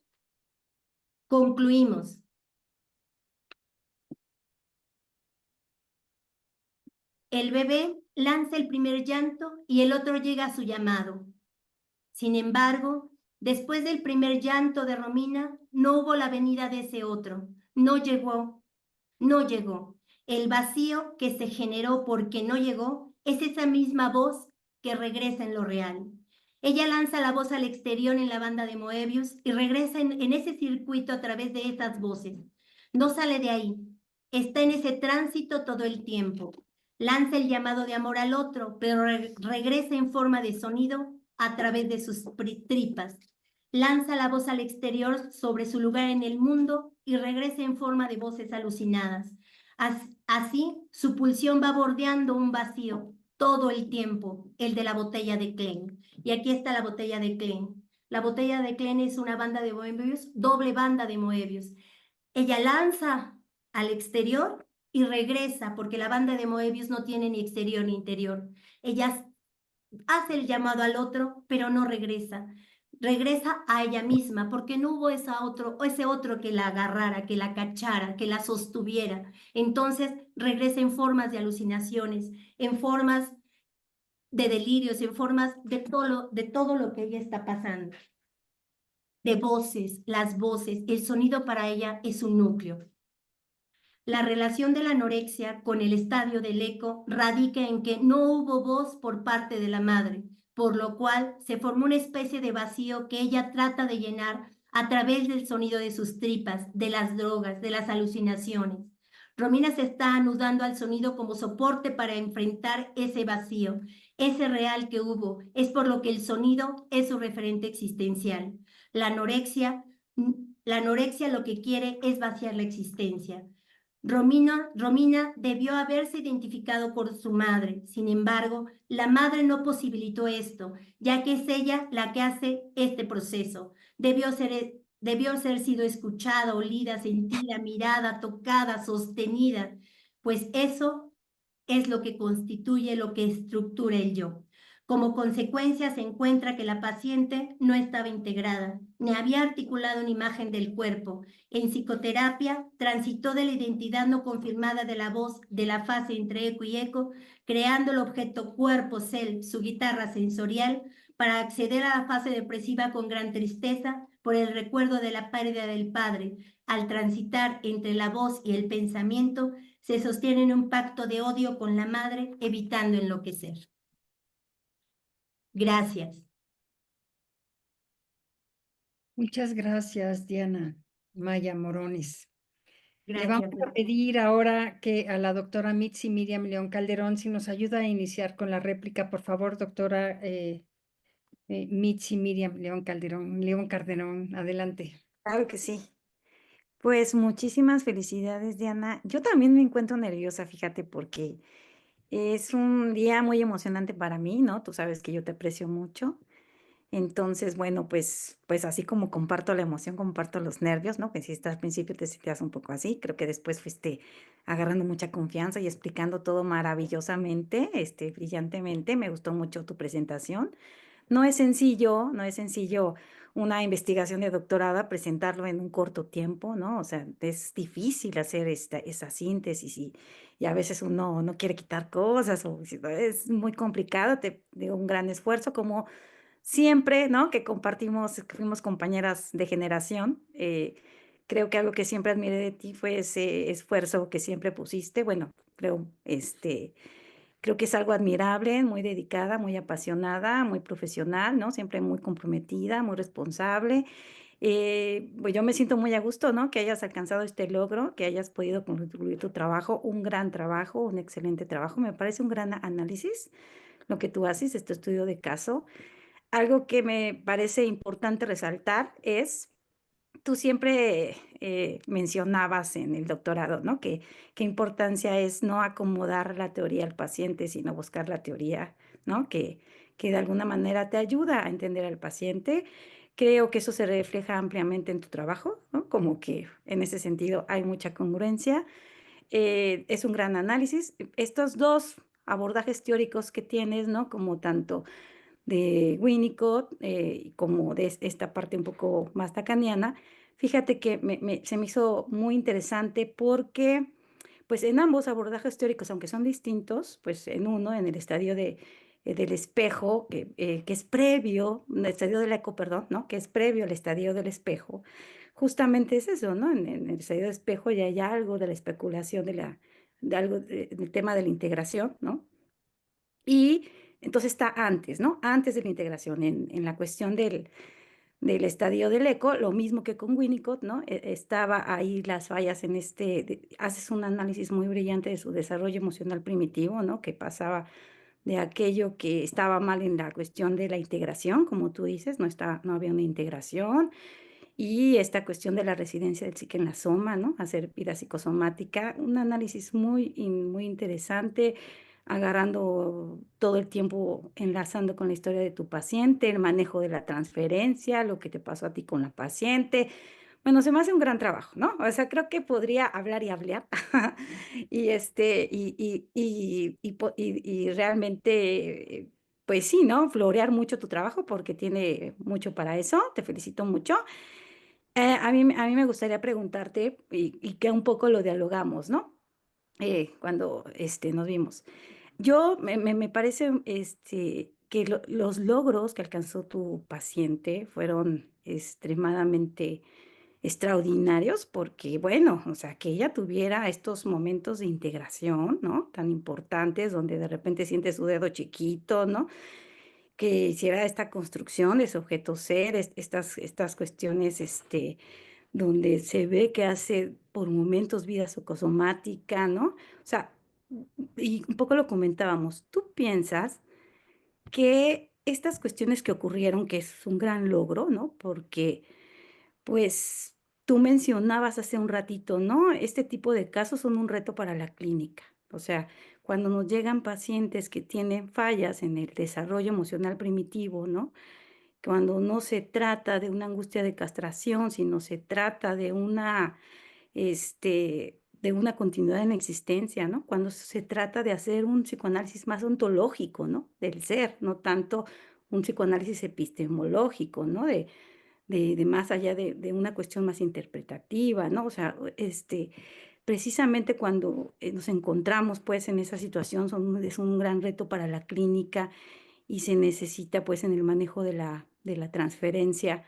Concluimos. El bebé lanza el primer llanto y el otro llega a su llamado. Sin embargo, después del primer llanto de Romina, no hubo la venida de ese otro. No llegó, no llegó. El vacío que se generó porque no llegó es esa misma voz que regresa en lo real. Ella lanza la voz al exterior en la banda de Moebius y regresa en ese circuito a través de esas voces. No sale de ahí. Está en ese tránsito todo el tiempo. Lanza el llamado de amor al otro, pero regresa en forma de sonido a través de sus tripas. Lanza la voz al exterior sobre su lugar en el mundo y regresa en forma de voces alucinadas. Así, su pulsión va bordeando un vacío, todo el tiempo, el de la botella de Klein. Y aquí está la botella de Klein. La botella de Klein es una banda de Moebius, doble banda de Moebius. Ella lanza al exterior y regresa, porque la banda de Moebius no tiene ni exterior ni interior. Ella hace el llamado al otro, pero no regresa. Regresa a ella misma, porque no hubo ese otro que la agarrara, que la cachara, que la sostuviera. Entonces regresa en formas de alucinaciones, en formas de delirios, en formas de todo lo que ella está pasando. De voces, las voces, el sonido para ella es un núcleo. La relación de la anorexia con el estadio del eco radica en que no hubo voz por parte de la madre, por lo cual se formó una especie de vacío que ella trata de llenar a través del sonido de sus tripas, de las drogas, de las alucinaciones. Romina se está anudando al sonido como soporte para enfrentar ese vacío, ese real que hubo. Es por lo que el sonido es su referente existencial. La anorexia, la anorexia lo que quiere es vaciar la existencia. Romina debió haberse identificado con su madre. Sin embargo, la madre no posibilitó esto, ya que es ella la que hace este proceso. Debió ser sido escuchada, olida, sentida, mirada, tocada, sostenida, pues eso es lo que constituye, lo que estructura el yo. Como consecuencia, se encuentra que la paciente no estaba integrada, ni había articulado una imagen del cuerpo. En psicoterapia, transitó de la identidad no confirmada de la voz, de la fase entre eco y eco, creando el objeto cuerpo-self, su guitarra sensorial, para acceder a la fase depresiva con gran tristeza por el recuerdo de la pérdida del padre. Al transitar entre la voz y el pensamiento, se sostiene en un pacto de odio con la madre, evitando enloquecer. Gracias. Muchas gracias, Diana Maya Morones. Le vamos Gracias. a pedir ahora que a la doctora Mitzi Miriam León Calderón si nos ayuda a iniciar con la réplica, por favor, doctora Mitzi Miriam León Calderón, adelante. Claro que sí. Pues muchísimas felicidades, Diana. Yo también me encuentro nerviosa, fíjate, porque es un día muy emocionante para mí, ¿no? Tú sabes que yo te aprecio mucho. Entonces, bueno, pues así como comparto la emoción, comparto los nervios, ¿no? Que si al principio te sentías un poco así, creo que después fuiste agarrando mucha confianza y explicando todo maravillosamente, brillantemente. Me gustó mucho tu presentación. No es sencillo una investigación de doctorado presentarlo en un corto tiempo, ¿no? O sea, es difícil hacer esa síntesis y a veces uno no quiere quitar cosas o es muy complicado, te digo, un gran esfuerzo como siempre, ¿no? Que compartimos, que fuimos compañeras de generación. Creo que algo que siempre admiré de ti fue ese esfuerzo que siempre pusiste. Bueno, creo que es algo admirable, muy dedicada, muy apasionada, muy profesional, ¿no? Siempre muy comprometida, muy responsable. Pues yo me siento muy a gusto, ¿no? Que hayas alcanzado este logro, que hayas podido concluir tu trabajo, un gran trabajo, un excelente trabajo. Me parece un gran análisis lo que tú haces, este estudio de caso. Algo que me parece importante resaltar es tú siempre mencionabas en el doctorado, ¿no? Que qué importancia es no acomodar la teoría al paciente, sino buscar la teoría, ¿no? Que de alguna manera te ayuda a entender al paciente. Creo que eso se refleja ampliamente en tu trabajo, ¿no? Como que en ese sentido hay mucha congruencia. Es un gran análisis. Estos dos abordajes teóricos que tienes, ¿no? Como tanto de Winnicott, como de esta parte un poco más lacaniana. Fíjate que se me hizo muy interesante porque, pues en ambos abordajes teóricos, aunque son distintos, pues en uno, en el estadio del espejo, que es previo, el estadio del eco, perdón, ¿no? Que es previo al estadio del espejo, justamente es eso, ¿no? En el estadio del espejo ya hay algo de la especulación de algo del tema de la integración, ¿no? Y entonces está antes, ¿no? Antes de la integración, en la cuestión del estadio del eco, lo mismo que con Winnicott, ¿no? Estaba ahí las fallas en haces un análisis muy brillante de su desarrollo emocional primitivo, ¿no? Que pasaba de aquello que estaba mal en la cuestión de la integración, como tú dices, no había una integración, y esta cuestión de la residencia del psique en la soma, ¿no? Hacer vida psicosomática, un análisis muy interesante. agarrando todo el tiempo, enlazando con la historia de tu paciente, el manejo de la transferencia, lo que te pasó a ti con la paciente. Bueno, se me hace un gran trabajo, ¿no? O sea, creo que podría hablar y hablar y, y realmente, pues sí, ¿no? Florear mucho tu trabajo porque tiene mucho para eso. Te felicito mucho. A mí me gustaría preguntarte, y que un poco lo dialogamos, ¿no? Cuando, nos vimos. Yo me parece, que los logros que alcanzó tu paciente fueron extremadamente extraordinarios, porque, bueno, o sea, que ella tuviera estos momentos de integración, ¿no? Tan importantes, donde de repente siente su dedo chiquito, ¿no? Que hiciera esta construcción de su objeto ser, estas cuestiones, donde se ve que hace por momentos vida psicosomática, ¿no? O sea, y un poco lo comentábamos, ¿tú piensas que estas cuestiones que ocurrieron, que es un gran logro, ¿no? Porque, pues, tú mencionabas hace un ratito, ¿no? Este tipo de casos son un reto para la clínica. O sea, cuando nos llegan pacientes que tienen fallas en el desarrollo emocional primitivo, ¿no? Cuando no se trata de una angustia de castración, sino se trata de una continuidad en la existencia, ¿no? Cuando se trata de hacer un psicoanálisis más ontológico, ¿no? Del ser, no tanto un psicoanálisis epistemológico, ¿no? De más allá de una cuestión más interpretativa, ¿no? O sea, precisamente cuando, nos encontramos, pues, en esa situación es un gran reto para la clínica y se necesita, pues, en el manejo de la transferencia,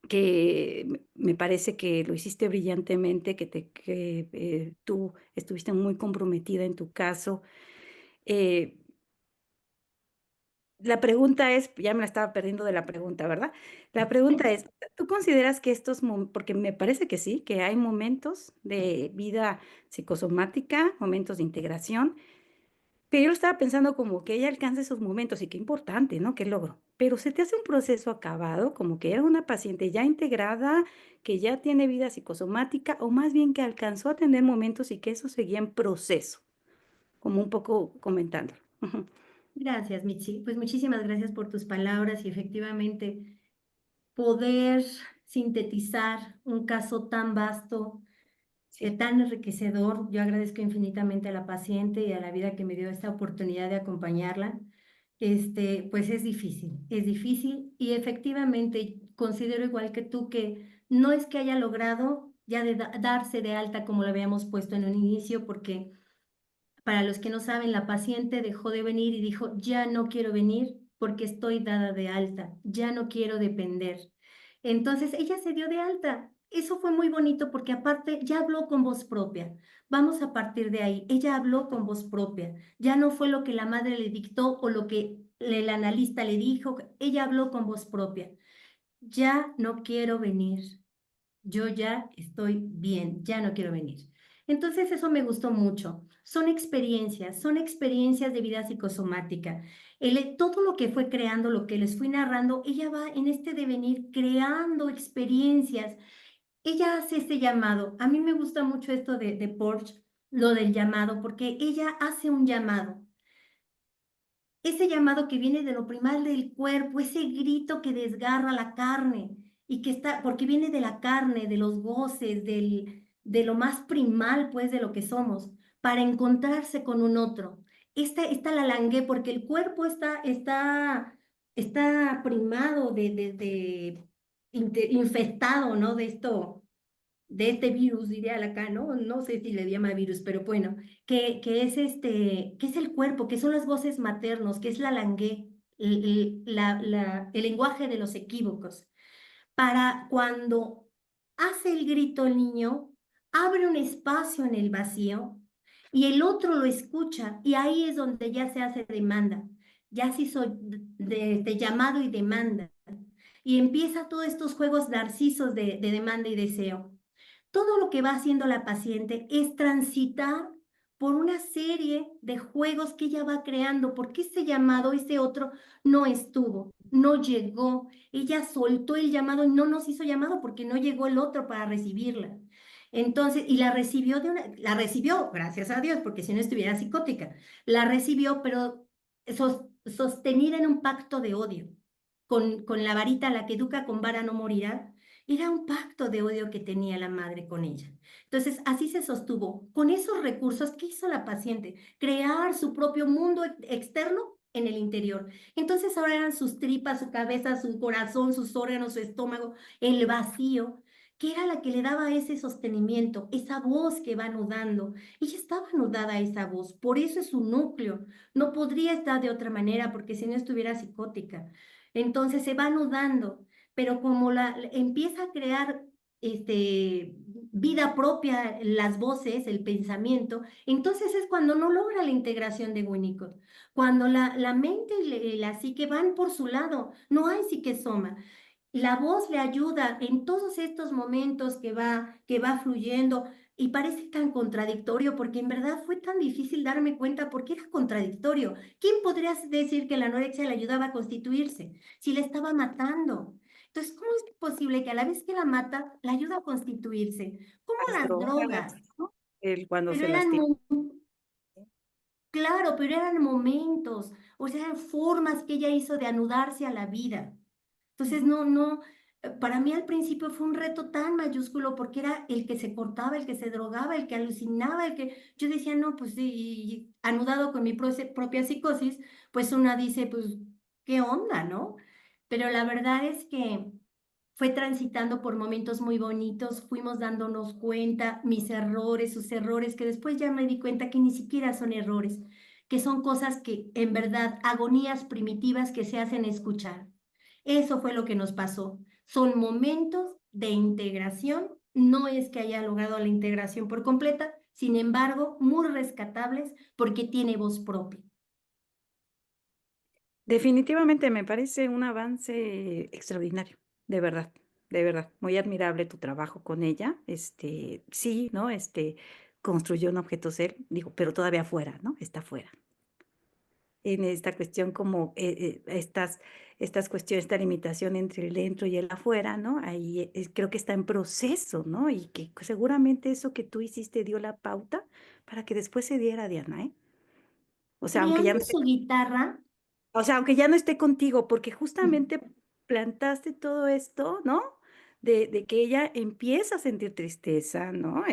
que me parece que lo hiciste brillantemente, tú estuviste muy comprometida en tu caso. Eh, la pregunta es, ya me la estaba perdiendo de la pregunta, ¿verdad? La pregunta es, ¿tú consideras que porque me parece que sí, que hay momentos de vida psicosomática, momentos de integración, pero yo lo estaba pensando como que ella alcanza esos momentos y qué importante, ¿no? Qué logro. Pero se te hace un proceso acabado, como que era una paciente ya integrada, que ya tiene vida psicosomática, o más bien que alcanzó a tener momentos y que eso seguía en proceso, como un poco comentándolo. Ujú. Gracias, Mitzi. Pues muchísimas gracias por tus palabras y efectivamente poder sintetizar un caso tan vasto, Sí. tan enriquecedor. Yo agradezco infinitamente a la paciente y a la vida que me dio esta oportunidad de acompañarla. Pues es difícil y efectivamente considero igual que tú que no es que haya logrado ya de darse de alta como lo habíamos puesto en un inicio, porque para los que no saben, la paciente dejó de venir y dijo, ya no quiero venir porque estoy dada de alta, ya no quiero depender. Entonces ella se dio de alta. Eso fue muy bonito porque aparte ya habló con voz propia. Vamos a partir de ahí. Ella habló con voz propia. Ya no fue lo que la madre le dictó o lo que el analista le dijo. Ella habló con voz propia. Ya no quiero venir. Yo ya estoy bien, ya no quiero venir. Entonces eso me gustó mucho. Son experiencias de vida psicosomática. Todo lo que fue creando, lo que les fui narrando, ella va en este devenir creando experiencias. Ella hace este llamado. A mí me gusta mucho esto de Porsche, lo del llamado, porque ella hace un llamado. Ese llamado que viene de lo primal del cuerpo, ese grito que desgarra la carne y que está, porque viene de la carne, de los goces, de lo más primal, pues, de lo que somos, para encontrarse con un otro. Esta la langué porque el cuerpo está primado infestado, ¿no? De este virus, diría acá, ¿no? No sé si le llama virus, pero bueno, que es el cuerpo, que son los voces maternos, que es la langué, el lenguaje de los equívocos. Para cuando hace el grito el niño, abre un espacio en el vacío y el otro lo escucha y ahí es donde ya se hace demanda, ya se hizo de llamado y demanda. Y empieza todos estos juegos narcisos de demanda y deseo. Todo lo que va haciendo la paciente es transitar por una serie de juegos que ella va creando, porque ese llamado, ese otro, no estuvo, no llegó. Ella soltó el llamado y no nos hizo llamado porque no llegó el otro para recibirla. Entonces, y la recibió, gracias a Dios, porque si no estuviera psicótica, la recibió, pero sostenida en un pacto de odio, con la varita, la que educa con vara no morirá, era un pacto de odio que tenía la madre con ella. Entonces, así se sostuvo. Con esos recursos, ¿qué hizo la paciente? Crear su propio mundo externo en el interior. Entonces, ahora eran sus tripas, su cabeza, su corazón, sus órganos, su estómago, el vacío, que era la que le daba ese sostenimiento, esa voz que va anudando. Ella estaba anudada a esa voz, por eso es su núcleo. No podría estar de otra manera, porque si no estuviera psicótica. Entonces se va anudando, pero como empieza a crear vida propia, las voces, el pensamiento, entonces es cuando no logra la integración de Winnicott. Cuando la mente y la psique van por su lado, no hay psique-soma. La voz le ayuda en todos estos momentos que va fluyendo y parece tan contradictorio porque en verdad fue tan difícil darme cuenta porque era contradictorio. ¿Quién podría decir que la anorexia le ayudaba a constituirse si la estaba matando? Entonces, ¿cómo es posible que a la vez que la mata, la ayuda a constituirse? ¿Cómo Las las drogas, drogas? ¿no? Cuando Pero se eran, lastima. claro, pero eran momentos, o sea, eran formas que ella hizo de anudarse a la vida. Entonces, Ujú. no, para mí al principio fue un reto tan mayúsculo porque era el que se cortaba, el que se drogaba, el que alucinaba, el que yo decía, no, pues sí, y anudado con mi propia psicosis, pues una dice, pues, ¿qué onda, no? Pero la verdad es que fue transitando por momentos muy bonitos, fuimos dándonos cuenta, mis errores, sus errores, que después ya me di cuenta que ni siquiera son errores, que son cosas que en verdad, agonías primitivas que se hacen escuchar. Eso fue lo que nos pasó. Son momentos de integración, no es que haya logrado la integración por completa, sin embargo, muy rescatables porque tiene voz propia. Definitivamente me parece un avance extraordinario, de verdad, muy admirable tu trabajo con ella. Sí, ¿no? Construyó un objeto ser, digo, pero todavía fuera, ¿no? Está fuera. En esta cuestión como estas cuestiones, esta limitación entre el dentro y el afuera, ¿no? Ahí creo que está en proceso, ¿no? Y que seguramente eso que tú hiciste dio la pauta para que después se diera, Diana, ¿eh? O sea, aunque ya Creando no su guitarra, O sea, aunque ya no esté contigo, porque mm, justamente plantaste todo esto, ¿no? De que ella empieza a sentir tristeza, ¿no?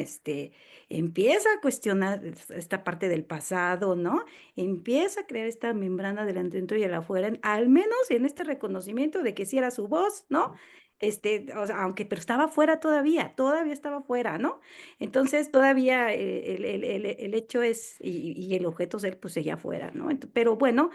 Empieza a cuestionar esta parte del pasado, ¿no? Empieza a crear esta membrana del adentro y el afuera, al menos en este reconocimiento de que sí era su voz, ¿no? O sea, aunque, pero estaba fuera todavía estaba fuera, ¿no? Entonces, todavía el hecho es, y el objeto ser, pues seguía fuera, ¿no? Pero bueno,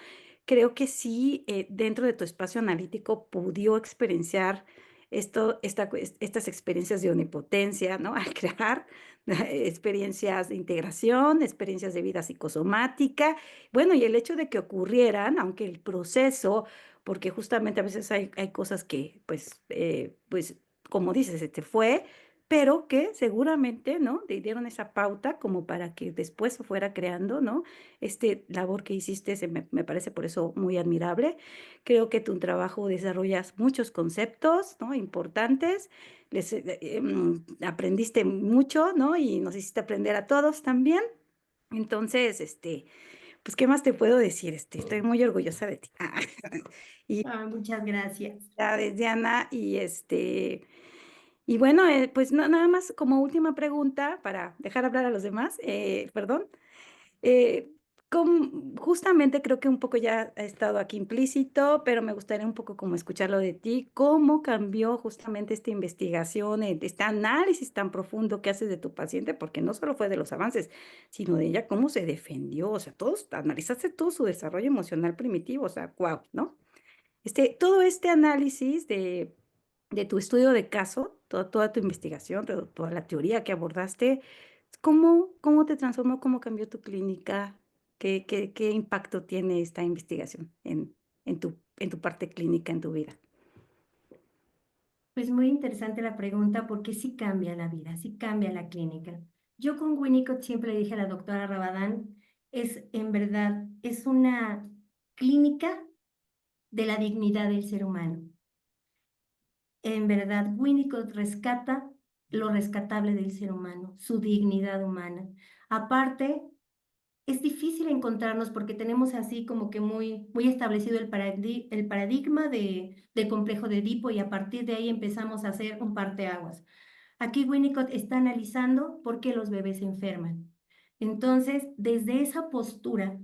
creo que sí, dentro de tu espacio analítico pudo experienciar estas experiencias de omnipotencia, ¿no? Al crear experiencias de integración, experiencias de vida psicosomática. Bueno, y el hecho de que ocurrieran, aunque el proceso, porque justamente a veces hay cosas que, pues, como dices, se te fue, pero que seguramente, ¿no? Te dieron esa pauta como para que después se fuera creando, ¿no? Labor que hiciste me parece por eso muy admirable. Creo que tu trabajo desarrollas muchos conceptos, ¿no? Importantes. Aprendiste mucho, ¿no? Y nos hiciste aprender a todos también. Entonces, pues, ¿qué más te puedo decir? Estoy muy orgullosa de ti. Y muchas gracias. felicidades, Diana, y bueno, pues nada más como última pregunta para dejar hablar a los demás, perdón. Eh, Justamente creo que un poco ya ha estado aquí implícito, pero me gustaría un poco como escucharlo de ti. ¿Cómo cambió justamente esta investigación, este análisis tan profundo que haces de tu paciente? Porque no solo fue de los avances, sino de ella cómo se defendió. O sea, analizaste todo su desarrollo emocional primitivo. O sea, wow, ¿no? Todo este análisis de tu estudio de caso, toda tu investigación, toda la teoría que abordaste, ¿cómo te transformó, cómo cambió tu clínica? ¿Qué impacto tiene esta investigación en tu parte clínica, en tu vida? Pues muy interesante la pregunta porque sí cambia la vida, sí cambia la clínica. Yo con Winnicott siempre le dije a la doctora Rabadán, es en verdad, es una clínica de la dignidad del ser humano. En verdad, Winnicott rescata lo rescatable del ser humano, su dignidad humana. Aparte, es difícil encontrarnos porque tenemos así como que muy establecido el paradigma del complejo de Edipo, y a partir de ahí empezamos a hacer un parteaguas. Aquí Winnicott está analizando por qué los bebés se enferman. Entonces, desde esa postura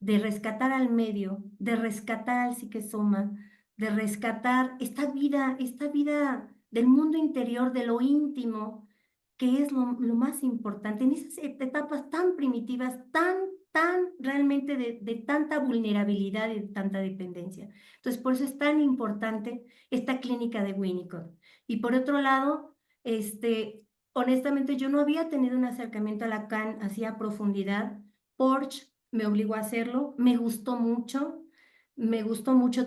de rescatar al medio, de rescatar al psiquesoma, de rescatar esta vida del mundo interior, de lo íntimo, que es lo más importante, en esas etapas tan primitivas, tan realmente de tanta vulnerabilidad y de tanta dependencia. Entonces, por eso es tan importante esta clínica de Winnicott. Y por otro lado, honestamente, yo no había tenido un acercamiento a Lacan así a profundidad. Porch me obligó a hacerlo, me gustó mucho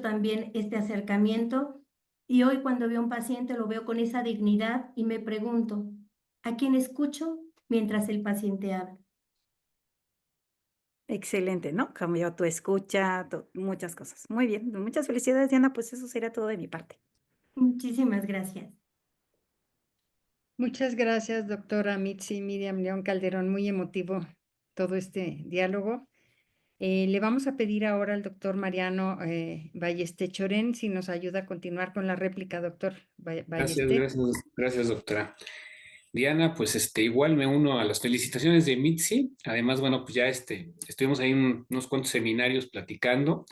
también este acercamiento, y hoy cuando veo a un paciente lo veo con esa dignidad y me pregunto, ¿a quién escucho mientras el paciente habla? Excelente, ¿no? Cambió tu escucha, muchas cosas. Muy bien, muchas felicidades, Diana, pues eso sería todo de mi parte. Muchísimas gracias. Muchas gracias, doctora Mitzi Miriam León Calderón. Muy emotivo todo este diálogo. Le vamos a pedir ahora al doctor Mariano Ballester Chorén si nos ayuda a continuar con la réplica, doctor Ballester. Gracias, doctora. Diana, pues igual me uno a las felicitaciones de Mitzi. Además, bueno, pues ya estuvimos ahí en unos cuantos seminarios platicando.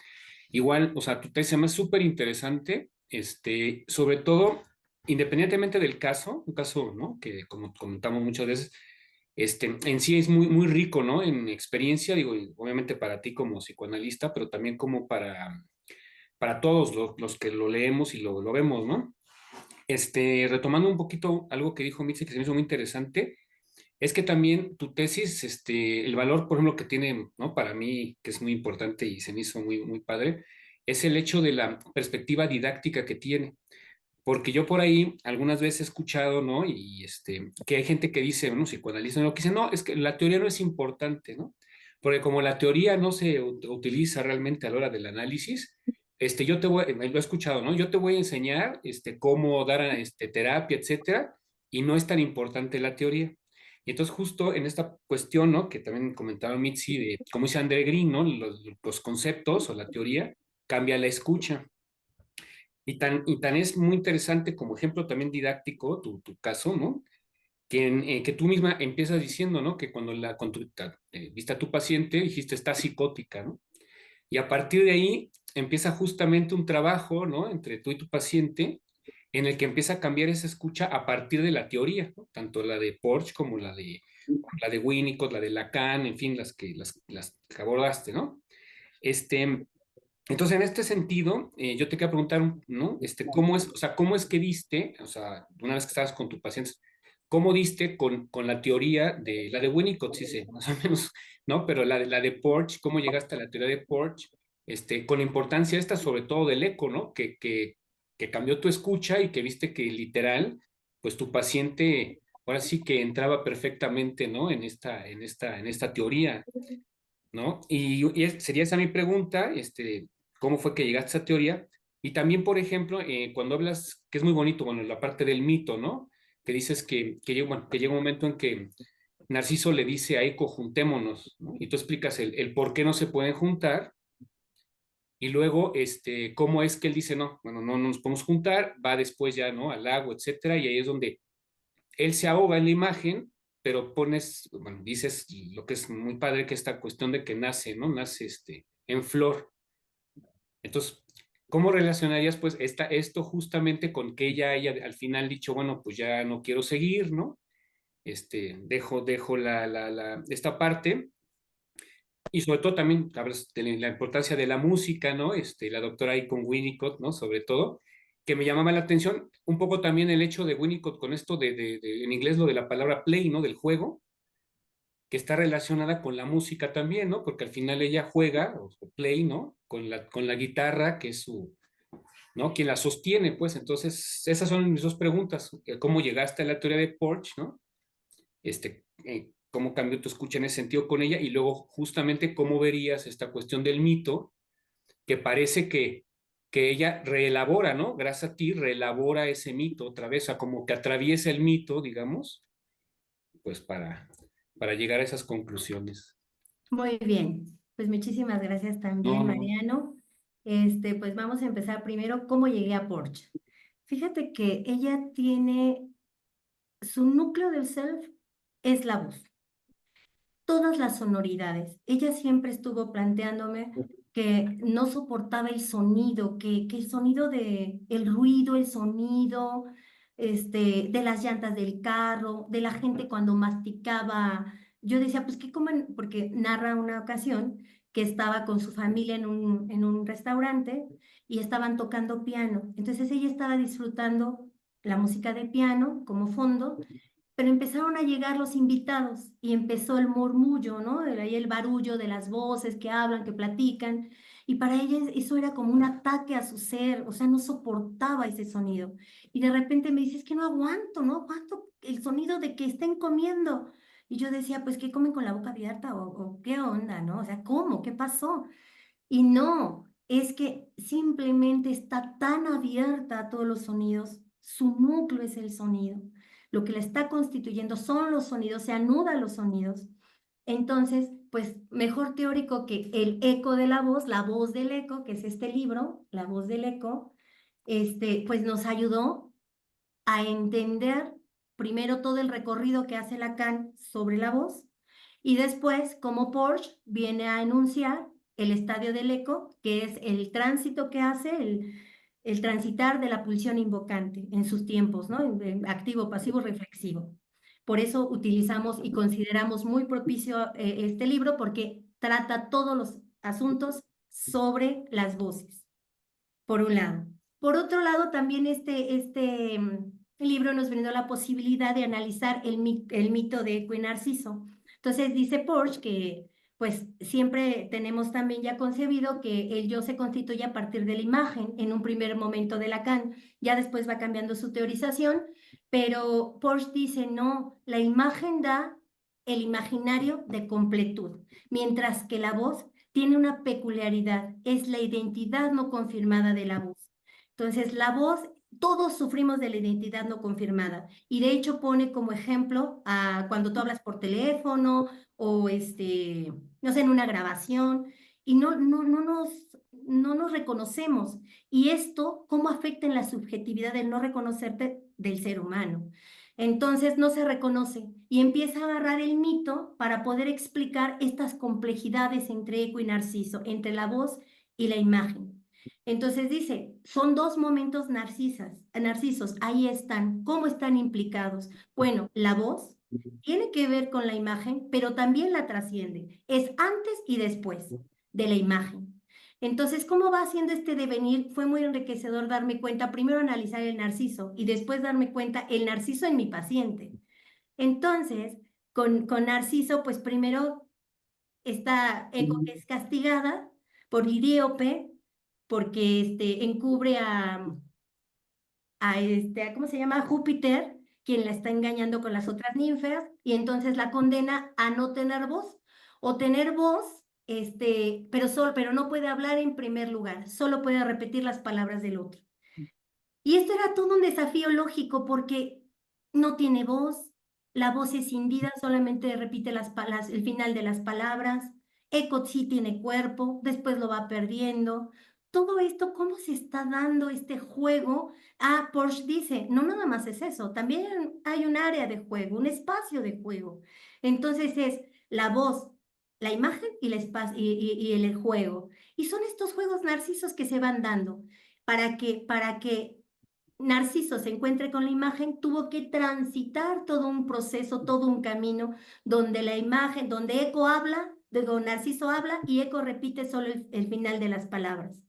Igual, o sea, tu tesis es súper interesante, sobre todo, independientemente del caso, un caso, ¿no? Que como comentamos muchas veces, en sí es muy rico, ¿no? En experiencia, digo, y obviamente para ti como psicoanalista, pero también como para todos los que lo leemos y lo vemos, ¿no? Retomando un poquito algo que dijo Mitzi, que se me hizo muy interesante, es que también tu tesis, el valor, por ejemplo, que tiene, ¿no? Para mí, que es muy importante y se me hizo muy padre, es el hecho de la perspectiva didáctica que tiene. Porque yo por ahí algunas veces he escuchado, ¿no? Y que hay gente que dice, bueno, psicoanalistas, ¿no? Que dice, no, es que la teoría no es importante, ¿no? Porque como la teoría no se utiliza realmente a la hora del análisis, lo he escuchado, ¿no? Yo te voy a enseñar, cómo dar, terapia, etcétera, y no es tan importante la teoría. Y entonces justo en esta cuestión, ¿no? Que también comentaba Mitzi, de, como dice André Green, ¿no? Los conceptos o la teoría cambia la escucha. Y tan es muy interesante como ejemplo también didáctico tu caso, ¿no? Que tú misma empiezas diciendo, ¿no? Que cuando viste a tu paciente, dijiste, está psicótica, ¿no? Y a partir de ahí empieza justamente un trabajo, ¿no? Entre tú y tu paciente, en el que empieza a cambiar esa escucha a partir de la teoría, ¿no? Tanto la de Porch como la de Winnicott, la de Lacan, en fin, las que abordaste, ¿no? Este, entonces, en este sentido, yo te quería preguntar, ¿no? O sea, ¿cómo es que diste, o sea, una vez que estabas con tus pacientes, cómo diste con la teoría de, la de Winnicott, sí sé, más o menos, ¿no? Pero la de Porch, ¿cómo llegaste a la teoría de Porch? Con la importancia esta, sobre todo del eco, ¿no? Que cambió tu escucha y que viste que literal, pues tu paciente, ahora sí que entraba perfectamente, ¿no? En esta teoría, ¿no? Y sería esa mi pregunta, ¿cómo fue que llegaste a esa teoría? Y también, por ejemplo, cuando hablas, que es muy bonito, bueno, la parte del mito, ¿no? Que dices que llega un momento en que Narciso le dice a Eco, juntémonos, ¿no? Y tú explicas el por qué no se pueden juntar, y luego, cómo es que él dice, no, bueno, no nos podemos juntar, va después ya, ¿no? Al lago, etcétera, y ahí es donde él se ahoga en la imagen, pero bueno, dices lo que es muy padre, que esta cuestión de que nace, ¿no? Nace en flor. Entonces, ¿cómo relacionarías pues esto justamente con que ella haya al final dicho, bueno, pues ya no quiero seguir, ¿no? Dejo esta parte, y sobre todo también hablas de la importancia de la música, ¿no? La doctora ahí con Winnicott, ¿no? Sobre todo, que me llamaba la atención un poco también el hecho de Winnicott con esto en inglés lo de la palabra play, ¿no? Del juego, que está relacionada con la música también, ¿no? Porque al final ella juega, o play, ¿no? Con la guitarra, que es ¿no? Quien la sostiene, pues. Entonces, esas son mis dos preguntas. ¿Cómo llegaste a la teoría de Porch, ¿no? ¿Cómo cambió tu escucha en ese sentido con ella? Y luego, justamente, ¿cómo verías esta cuestión del mito, que parece que que ella reelabora, ¿no? Gracias a ti, reelabora ese mito otra vez, o sea, como que atraviesa el mito, digamos, pues para llegar a esas conclusiones. Muy bien, pues muchísimas gracias No, también, no, Mariano. Pues vamos a empezar primero, ¿cómo llegué a Porsche? Fíjate que ella tiene, su núcleo del self es la voz, todas las sonoridades. Ella siempre estuvo planteándome que no soportaba el sonido, que el sonido el ruido, el sonido, de las llantas del carro, de la gente cuando masticaba. Yo decía, pues, ¿qué comen? Porque narra una ocasión que estaba con su familia en un restaurante y estaban tocando piano. Entonces ella estaba disfrutando la música de piano como fondo, pero empezaron a llegar los invitados y empezó el murmullo, ¿no? Ahí el barullo de las voces que hablan, que platican, y para ella eso era como un ataque a su ser, o sea, no soportaba ese sonido. Y de repente me dice, es que no aguanto, no aguanto el sonido de que estén comiendo. Y yo decía, pues, ¿qué comen con la boca abierta o qué onda, no? O sea, ¿cómo? ¿Qué pasó? Y no, es que simplemente está tan abierta a todos los sonidos, su núcleo es el sonido. Lo que la está constituyendo son los sonidos, se anuda a los sonidos. Entonces, pues mejor teórico que el eco de la voz del eco, que es este libro, La voz del eco, pues nos ayudó a entender primero todo el recorrido que hace Lacan sobre la voz y después cómo Porsche viene a enunciar el estadio del eco, que es el tránsito que hace, el transitar de la pulsión invocante en sus tiempos, ¿no? En activo, pasivo, reflexivo. Por eso utilizamos y consideramos muy propicio este libro porque trata todos los asuntos sobre las voces, por un lado. Por otro lado, también libro nos brindó la posibilidad de analizar el mito de Eco y Narciso. Entonces dice Porsche que pues siempre tenemos también ya concebido que el yo se constituye a partir de la imagen en un primer momento de Lacan, ya después va cambiando su teorización, pero Porsche dice no, la imagen da el imaginario de completud, mientras que la voz tiene una peculiaridad, es la identidad no confirmada de la voz. Entonces, la voz, todos sufrimos de la identidad no confirmada y de hecho pone como ejemplo a cuando tú hablas por teléfono o no sé, en una grabación y no nos reconocemos. Y esto, ¿cómo afecta en la subjetividad del no reconocerte del ser humano? Entonces no se reconoce y empieza a agarrar el mito para poder explicar estas complejidades entre Eco y Narciso, entre la voz y la imagen. Entonces dice, son dos momentos narcisos, ahí están, ¿cómo están implicados? Bueno, la voz tiene que ver con la imagen, pero también la trasciende, es antes y después de la imagen. Entonces, ¿cómo va haciendo este devenir? Fue muy enriquecedor darme cuenta, primero analizar el narciso y después darme cuenta el narciso en mi paciente. Entonces, con Narciso, pues primero está Eco, que es castigada por Iríope, porque encubre ¿cómo se llama? A Júpiter, quien la está engañando con las otras ninfas, y entonces la condena a no tener voz, o tener voz, pero no puede hablar en primer lugar, solo puede repetir las palabras del otro. Y esto era todo un desafío lógico porque no tiene voz, la voz es sin vida, solamente repite el final de las palabras, Eco sí tiene cuerpo, después lo va perdiendo. Todo esto, ¿cómo se está dando este juego? Ah, Porsche dice, no nada más es eso, también hay un área de juego, un espacio de juego. Entonces es la voz, la imagen y y el juego. Y son estos juegos narcisos que se van dando para que Narciso se encuentre con la imagen, tuvo que transitar todo un proceso, todo un camino, donde la imagen, donde Eco habla, digo, Narciso habla y Eco repite solo el final de las palabras.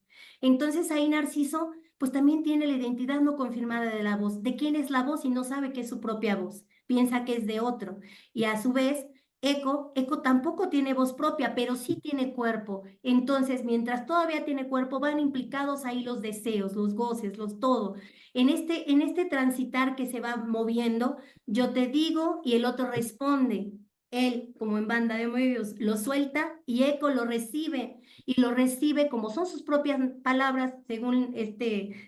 Entonces ahí Narciso, pues también tiene la identidad no confirmada de la voz, de quién es la voz y no sabe que es su propia voz, piensa que es de otro. Y a su vez, Eco tampoco tiene voz propia, pero sí tiene cuerpo. Entonces, mientras todavía tiene cuerpo, van implicados ahí los deseos, los goces, los todo. En este transitar que se va moviendo, yo te digo y el otro responde. él, como en banda de medios, lo suelta y Eco lo recibe, y lo recibe como son sus propias palabras, según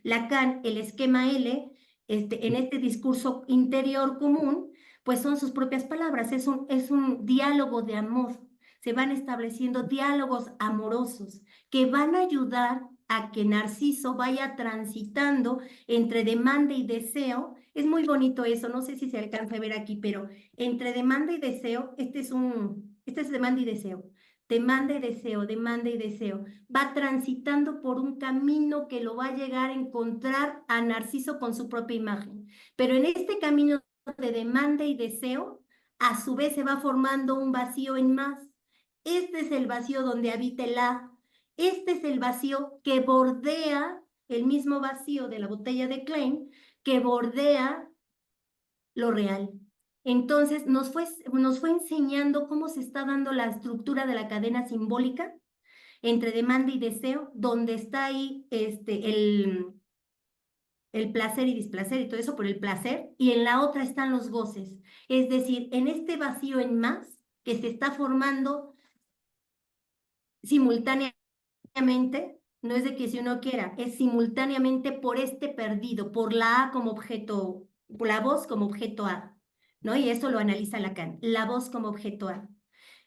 Lacan, el esquema L, en este discurso interior común, pues son sus propias palabras, es un diálogo de amor. Se van estableciendo diálogos amorosos que van a ayudar a que Narciso vaya transitando entre demanda y deseo. Es muy bonito eso, no sé si se alcanza a ver aquí, pero entre demanda y deseo, este es demanda y deseo. Demanda y deseo, demanda y deseo. Va transitando por un camino que lo va a llegar a encontrar a Narciso con su propia imagen. Pero en este camino de demanda y deseo, a su vez se va formando un vacío en más. Este es el vacío donde habita el A. Este es el vacío que bordea el mismo vacío de la botella de Klein, que bordea lo real. Entonces nos fue enseñando cómo se está dando la estructura de la cadena simbólica entre demanda y deseo, donde está ahí el placer y displacer y todo eso por el placer, y en la otra están los goces. Es decir, en este vacío en más que se está formando simultáneamente, no es de que si uno quiera, es simultáneamente por este perdido, por la A como objeto, por la voz como objeto A, ¿no? Y eso lo analiza Lacan, la voz como objeto A.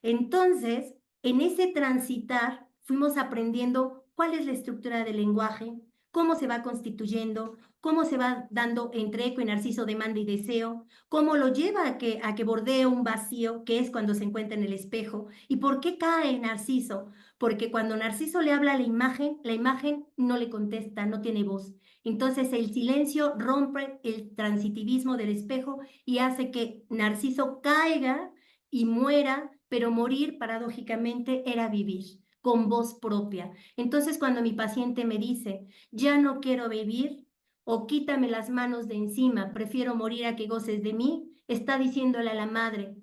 Entonces, en ese transitar, fuimos aprendiendo cuál es la estructura del lenguaje, cómo se va constituyendo, cómo se va dando entre Eco y Narciso demanda y deseo, cómo lo lleva a que bordee un vacío, que es cuando se encuentra en el espejo, y por qué cae Narciso, porque cuando Narciso le habla a la imagen no le contesta, no tiene voz. Entonces el silencio rompe el transitivismo del espejo y hace que Narciso caiga y muera, pero morir paradójicamente era vivir con voz propia. Entonces cuando mi paciente me dice, ya no quiero vivir o quítame las manos de encima, prefiero morir a que goces de mí, está diciéndole a la madre,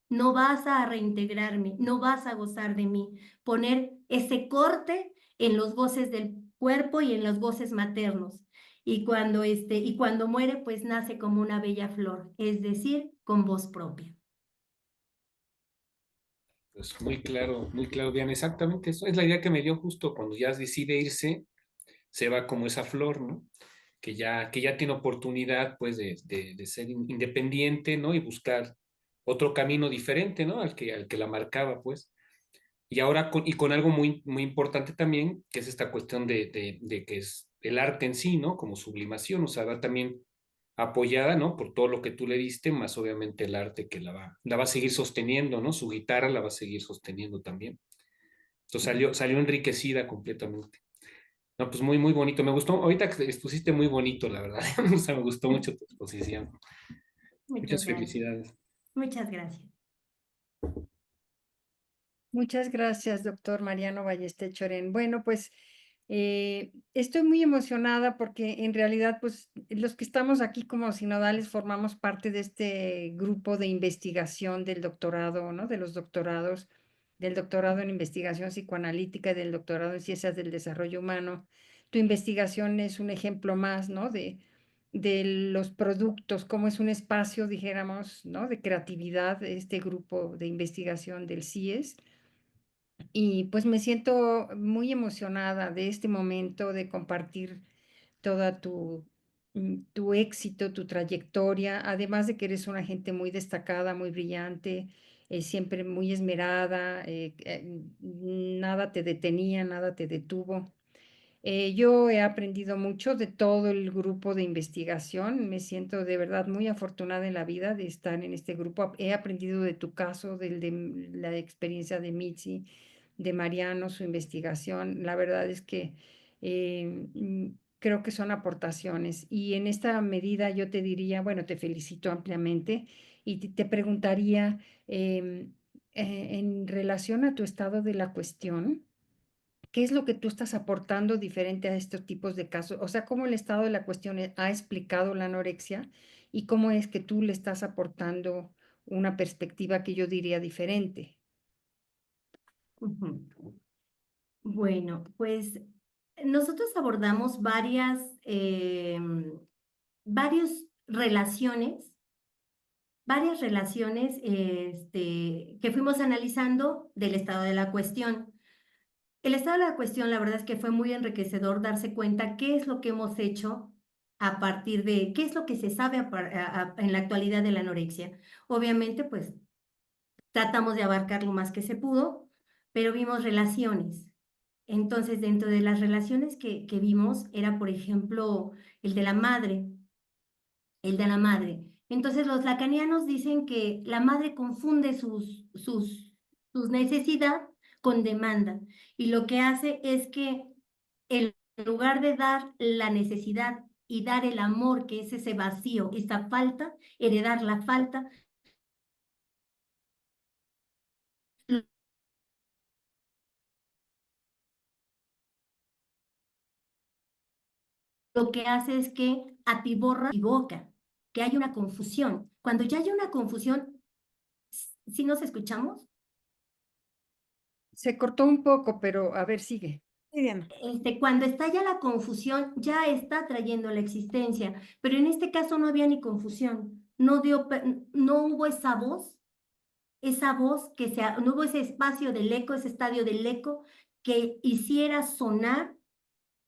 no vas a reintegrarme, no vas a gozar de mí. Poner ese corte en los goces del cuerpo y en los goces maternos. Y cuando muere, pues nace como una bella flor, es decir, con voz propia. Pues muy claro, Diana, exactamente eso es la idea que me dio justo cuando ya decide irse, se va como esa flor, ¿no? Que ya tiene oportunidad, pues, de ser independiente, ¿no? Y buscar otro camino diferente, ¿no? Al que la marcaba, pues. Y ahora con algo muy importante también, que es esta cuestión de que es el arte en sí, ¿no? Como sublimación, o sea, va también apoyada, ¿no? Por todo lo que tú le diste, más obviamente el arte que la va a seguir sosteniendo, ¿no? Su guitarra la va a seguir sosteniendo también. Entonces salió enriquecida completamente. No, pues muy bonito. Me gustó, ahorita que te expusiste muy bonito, la verdad. O sea, me gustó mucho tu exposición. Muchas Muchas gracias. felicidades. Muchas gracias. Muchas gracias, doctor Mariano Ballester Chorén. Bueno, pues estoy muy emocionada porque en realidad, pues los que estamos aquí como sinodales formamos parte de este grupo de investigación del doctorado, ¿no? De los doctorados, del doctorado en investigación psicoanalítica y del doctorado en ciencias del desarrollo humano. Tu investigación es un ejemplo más, ¿no? De los productos, como es un espacio, dijéramos, ¿no? De creatividad, este grupo de investigación del CIES. Y pues me siento muy emocionada de este momento de compartir toda tu éxito, tu trayectoria, además de que eres una gente muy destacada, muy brillante, siempre muy esmerada, nada te detenía, nada te detuvo. Yo he aprendido mucho de todo el grupo de investigación. Me siento de verdad muy afortunada en la vida de estar en este grupo. He aprendido de tu caso, de la experiencia de Mitzi, de Mariano, su investigación. La verdad es que creo que son aportaciones. Y en esta medida yo te diría, bueno, te felicito ampliamente y te preguntaría en relación a tu estado de la cuestión. ¿Qué es lo que tú estás aportando diferente a estos tipos de casos? O sea, ¿cómo el estado de la cuestión ha explicado la anorexia y cómo es que tú le estás aportando una perspectiva que yo diría diferente? Ujú. Bueno, pues nosotros abordamos varias relaciones varias relaciones que fuimos analizando del estado de la cuestión. El estado de la cuestión, la verdad es que fue muy enriquecedor darse cuenta qué es lo que hemos hecho a partir de, qué es lo que se sabe en la actualidad de la anorexia. Obviamente, pues tratamos de abarcar lo más que se pudo, pero vimos relaciones. Entonces, dentro de las relaciones que vimos, era, por ejemplo, el de la madre, el de la madre. Entonces, los lacanianos dicen que la madre confunde sus necesidades con demanda, y lo que hace es que en lugar de dar la necesidad y dar el amor, que es ese vacío, esa falta, heredar la falta, lo que hace es que atiborra y boca, que hay una confusión. Cuando ya hay una confusión, ¿sí nos escuchamos? Se cortó un poco, pero a ver, sigue. Sí, Diana. Cuando está ya la confusión, ya está trayendo la existencia, pero en este caso no había ni confusión, no hubo esa voz no hubo ese espacio del eco, ese estadio del eco que hiciera sonar,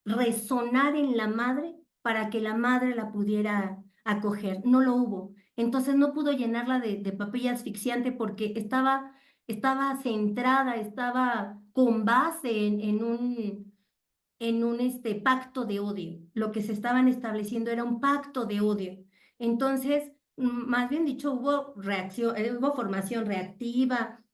resonar en la madre para que la madre la pudiera acoger. No lo hubo. Entonces no pudo llenarla de papilla asfixiante porque estaba centrada, estaba con base en un pacto de odio. Lo que se estaban estableciendo era un pacto de odio. Entonces, más bien dicho, hubo reacción, hubo formación reactiva,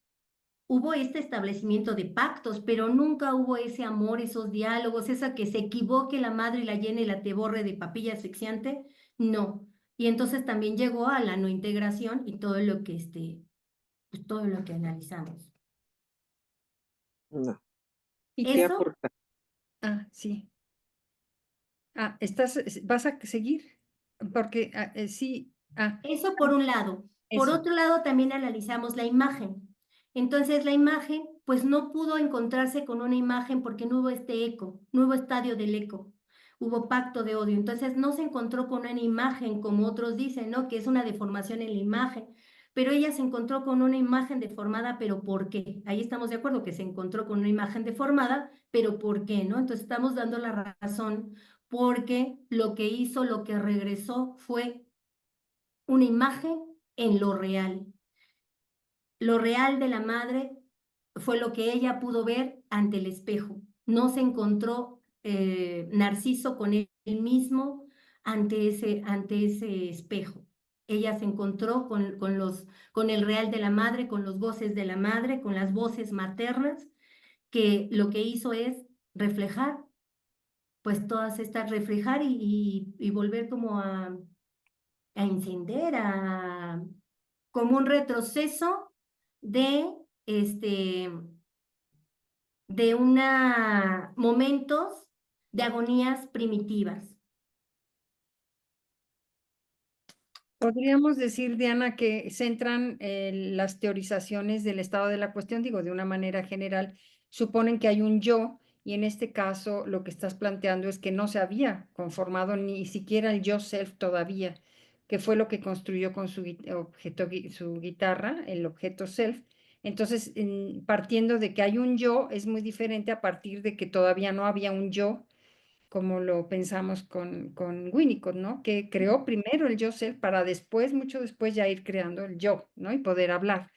hubo este establecimiento de pactos, pero nunca hubo ese amor, esos diálogos, esa que se equivoque la madre y la llene y la te borre de papilla asfixiante, no. Y entonces también llegó a la no integración y todo lo que pues todo lo que analizamos. No. ¿Y ¿Qué Eso, aporta? Ah, sí. Ah, ¿vas a seguir? Porque sí. eso por un lado. Por Eso. otro lado, también analizamos la imagen. Entonces, la imagen, pues no pudo encontrarse con una imagen porque no hubo este eco, no hubo estadio del eco, hubo pacto de odio. Entonces, no se encontró con una imagen como otros dicen, ¿no? Que es una deformación en la imagen. Pero ella se encontró con una imagen deformada, pero ¿por qué? Ahí estamos de acuerdo que se encontró con una imagen deformada, pero ¿por qué, no? Entonces, estamos dando la razón porque lo que hizo, lo que regresó fue una imagen en lo real. Lo real de la madre fue lo que ella pudo ver ante el espejo. No se encontró Narciso con él mismo ante ese espejo. Ella se encontró con el real de la madre, con los voces de la madre, con las voces maternas, que lo que hizo es reflejar, pues todas estas, reflejar y volver como a encender, como un retroceso de, este, de momentos de agonías primitivas. Podríamos decir, Diana, que centran las teorizaciones del estado de la cuestión, digo, de una manera general, suponen que hay un yo, y en este caso lo que estás planteando es que no se había conformado ni siquiera el yo self todavía, que fue lo que construyó con su guitarra, el objeto self. Entonces, partiendo de que hay un yo, es muy diferente a partir de que todavía no había un yo como lo pensamos con Winnicott, ¿no? Que creó primero el yo ser para después, mucho después, ya ir creando el yo, ¿no? Y poder hablar.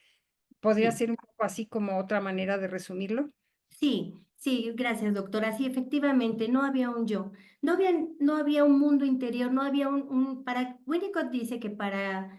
¿Podría Sí. ser un poco así como otra manera de resumirlo? Sí, sí, gracias, doctora. Sí, efectivamente, no había un yo, no había un mundo interior, no había para Winnicott dice que para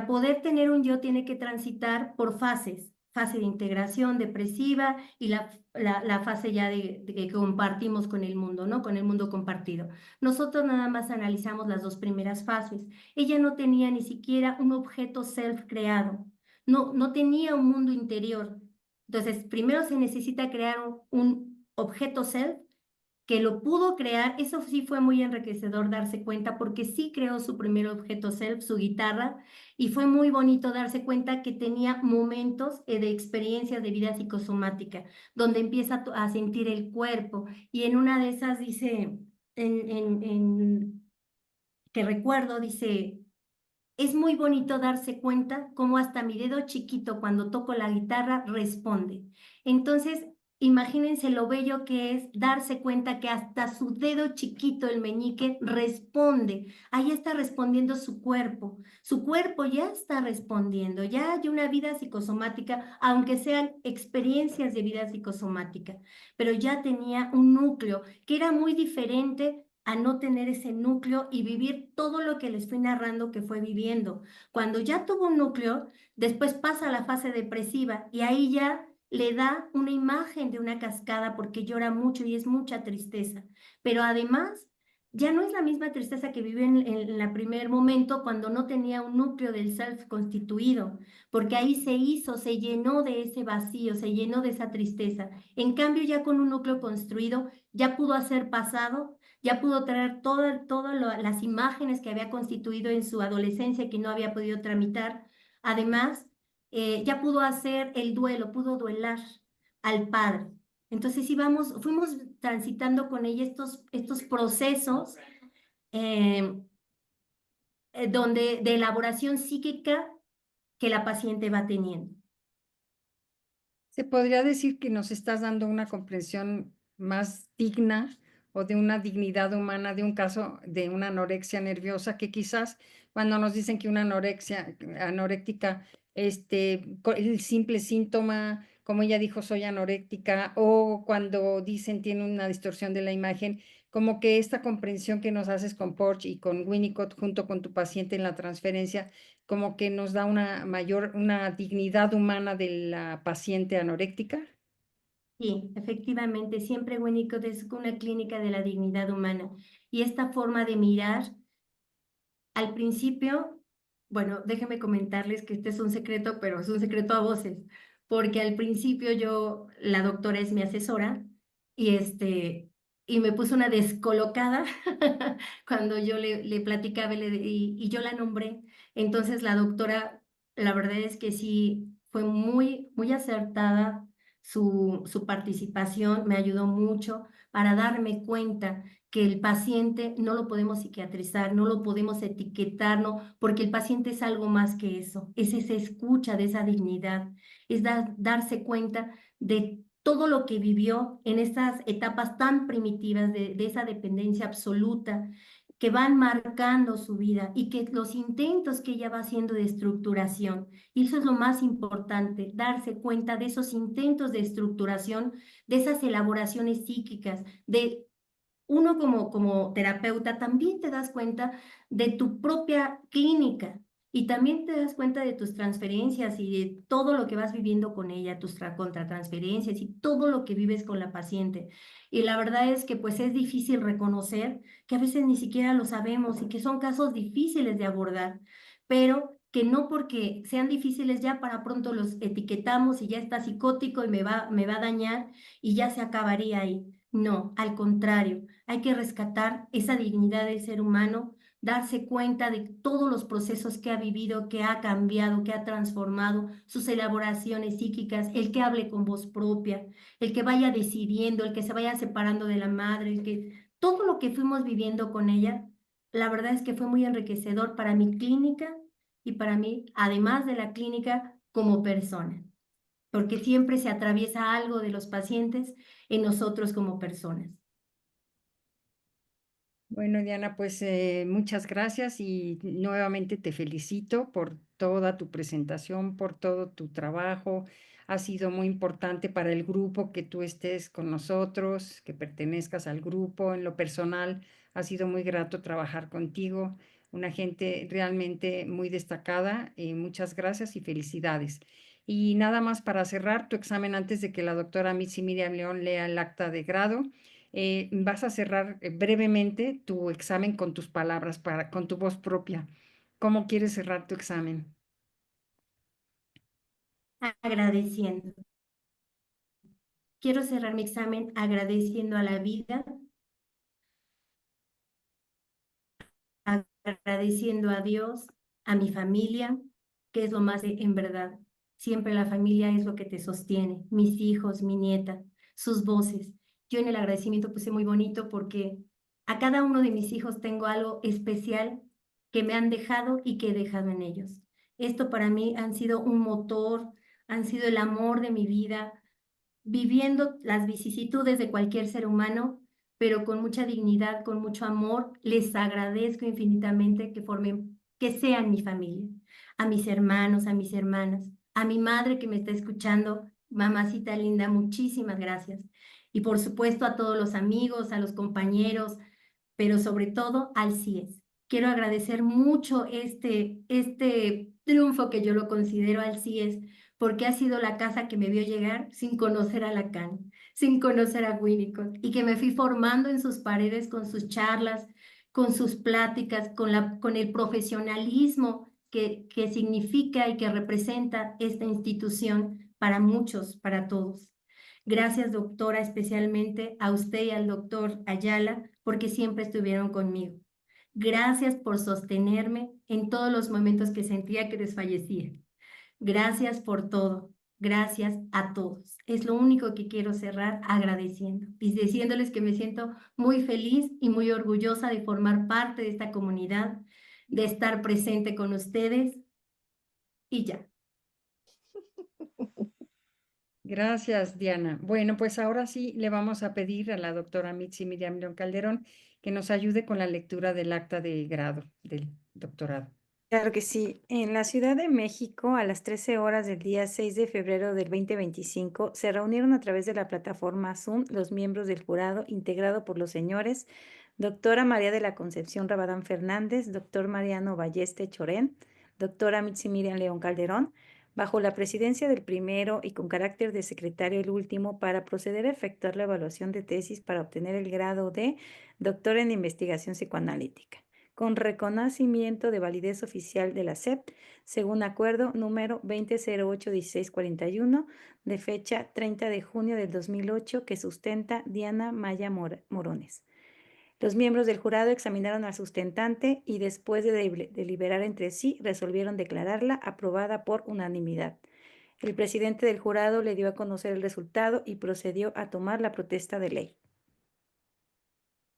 poder tener un yo tiene que transitar por fases, fase de integración depresiva y la fase ya de que compartimos con el mundo, ¿no? Con el mundo compartido. Nosotros nada más analizamos las dos primeras fases. Ella no tenía ni siquiera un objeto self creado, no tenía un mundo interior. Entonces, primero se necesita crear un objeto self que lo pudo crear. Eso sí fue muy enriquecedor darse cuenta porque sí creó su primer objeto self, su guitarra, y fue muy bonito darse cuenta que tenía momentos de experiencias de vida psicosomática, donde empieza a sentir el cuerpo y en una de esas dice, que recuerdo, dice, es muy bonito darse cuenta cómo hasta mi dedo chiquito cuando toco la guitarra responde. Entonces, imagínense lo bello que es darse cuenta que hasta su dedo chiquito, el meñique, responde. Ahí está respondiendo su cuerpo. Su cuerpo ya está respondiendo. Ya hay una vida psicosomática, aunque sean experiencias de vida psicosomática, pero ya tenía un núcleo que era muy diferente a no tener ese núcleo y vivir todo lo que les fui narrando que fue viviendo. Cuando ya tuvo un núcleo, después pasa a la fase depresiva y ahí ya le da una imagen de una cascada porque llora mucho y es mucha tristeza. Pero además, ya no es la misma tristeza que vivió en el primer momento cuando no tenía un núcleo del self constituido, porque ahí se hizo, se llenó de ese vacío, se llenó de esa tristeza. En cambio, ya con un núcleo construido, ya pudo hacer pasado, ya pudo traer todas las imágenes que había constituido en su adolescencia y que no había podido tramitar. Además, ya pudo hacer el duelo, pudo duelar al padre. Entonces fuimos transitando con ella estos procesos eh, de elaboración psíquica que la paciente va teniendo. ¿Se podría decir que nos estás dando una comprensión más digna o de una dignidad humana de un caso de una anorexia nerviosa que quizás cuando nos dicen que una anorexia anoréctica, el simple síntoma, como ella dijo, soy anoréctica, o cuando dicen tiene una distorsión de la imagen, como que esta comprensión que nos haces con Porch y con Winnicott junto con tu paciente en la transferencia como que nos da una dignidad humana de la paciente anoréctica. Sí, efectivamente, siempre Winnicott es una clínica de la dignidad humana y esta forma de mirar. Al principio, bueno, déjenme comentarles que este es un secreto, pero es un secreto a voces, porque al principio la doctora es mi asesora y y me puso una descolocada cuando yo le platicaba y yo la nombré. Entonces la doctora, la verdad es que sí, fue muy acertada su participación, me ayudó mucho para darme cuenta que el paciente no lo podemos psiquiatrizar, no lo podemos etiquetar, no, porque el paciente es algo más que eso, es esa escucha de esa dignidad, es darse cuenta de todo lo que vivió en esas etapas tan primitivas de esa dependencia absoluta que van marcando su vida y que los intentos que ella va haciendo de estructuración, y eso es lo más importante, darse cuenta de esos intentos de estructuración, de esas elaboraciones psíquicas, de uno como terapeuta también te das cuenta de tu propia clínica y también te das cuenta de tus transferencias y de todo lo que vas viviendo con ella, tus contratransferencias y todo lo que vives con la paciente. Y la verdad es que pues es difícil reconocer que a veces ni siquiera lo sabemos y que son casos difíciles de abordar, pero que no porque sean difíciles ya para pronto los etiquetamos y ya está psicótico y me va a dañar y ya se acabaría ahí. No, al contrario, hay que rescatar esa dignidad del ser humano, darse cuenta de todos los procesos que ha vivido, que ha cambiado, que ha transformado, sus elaboraciones psíquicas, el que hable con voz propia, el que vaya decidiendo, el que se vaya separando de la madre, todo lo que fuimos viviendo con ella, la verdad es que fue muy enriquecedor para mi clínica y para mí, además de la clínica, como persona, porque siempre se atraviesa algo de los pacientes en nosotros como personas. Bueno, Diana, pues muchas gracias y nuevamente te felicito por toda tu presentación, por todo tu trabajo. Ha sido muy importante para el grupo que tú estés con nosotros, que pertenezcas al grupo. En lo personal, ha sido muy grato trabajar contigo, una gente realmente muy destacada. Muchas gracias y felicidades. Y nada más para cerrar tu examen antes de que la doctora Mitzi Miriam León lea el acta de grado. Vas a cerrar brevemente tu examen con tus palabras, con tu voz propia. ¿Cómo quieres cerrar tu examen? Agradeciendo. Quiero cerrar mi examen agradeciendo a la vida, agradeciendo a Dios, a mi familia, que es lo más en verdad. Siempre la familia es lo que te sostiene, mis hijos, mi nieta, sus voces. Yo en el agradecimiento puse muy bonito porque a cada uno de mis hijos tengo algo especial que me han dejado y que he dejado en ellos. Esto para mí han sido un motor, han sido el amor de mi vida, viviendo las vicisitudes de cualquier ser humano, pero con mucha dignidad, con mucho amor. Les agradezco infinitamente que sean mi familia, a mis hermanos, a mis hermanas, a mi madre que me está escuchando, mamacita linda, muchísimas gracias. Y por supuesto a todos los amigos, a los compañeros, pero sobre todo al CIES. Quiero agradecer mucho este triunfo que yo lo considero al CIES, porque ha sido la casa que me vio llegar sin conocer a Lacan, sin conocer a Winnicott, y que me fui formando en sus paredes con sus charlas, con sus pláticas, con el profesionalismo que significa y que representa esta institución para muchos, para todos. Gracias, doctora, especialmente a usted y al doctor Ayala, porque siempre estuvieron conmigo. Gracias por sostenerme en todos los momentos que sentía que desfallecía. Gracias por todo. Gracias a todos. Es lo único que quiero cerrar agradeciendo y diciéndoles que me siento muy feliz y muy orgullosa de formar parte de esta comunidad, de estar presente con ustedes y ya. Gracias, Diana. Bueno, pues ahora sí le vamos a pedir a la doctora Mitzi Miriam León Calderón que nos ayude con la lectura del acta de grado del doctorado. Claro que sí. En la Ciudad de México, a las 13 horas del día 6 de febrero del 2025, se reunieron a través de la plataforma Zoom los miembros del jurado integrado por los señores doctora María de la Concepción Rabadán Fernández, doctor Mariano Balleste Chorén, doctora Mitzi Miriam León Calderón, bajo la presidencia del primero y con carácter de secretario el último, para proceder a efectuar la evaluación de tesis para obtener el grado de doctor en investigación psicoanalítica, con reconocimiento de validez oficial de la SEP, según acuerdo número 2008-1641, de fecha 30 de junio del 2008, que sustenta Diana Maya Morones. Los miembros del jurado examinaron al sustentante y, después de deliberar entre sí, resolvieron declararla aprobada por unanimidad. El presidente del jurado le dio a conocer el resultado y procedió a tomar la protesta de ley.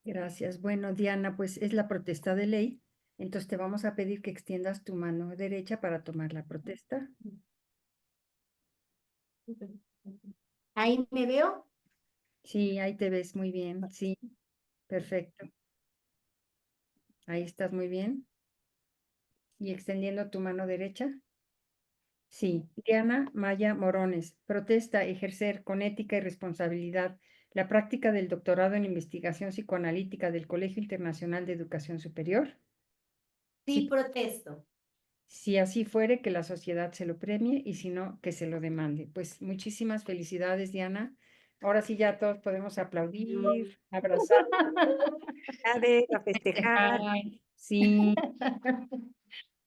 Gracias. Bueno, Diana, pues es la protesta de ley. Entonces te vamos a pedir que extiendas tu mano derecha para tomar la protesta. ¿Ahí me veo? Sí, ahí te ves muy bien. Sí, perfecto. Ahí estás muy bien. Y extendiendo tu mano derecha. Sí, Diana Maya Morones, protesta ejercer con ética y responsabilidad la práctica del doctorado en investigación psicoanalítica del Colegio Internacional de Educación Superior. Sí, protesto. Si así fuere, que la sociedad se lo premie y si no, que se lo demande. Pues muchísimas felicidades, Diana. Ahora sí ya todos podemos aplaudir, abrazar, A festejar. Sí,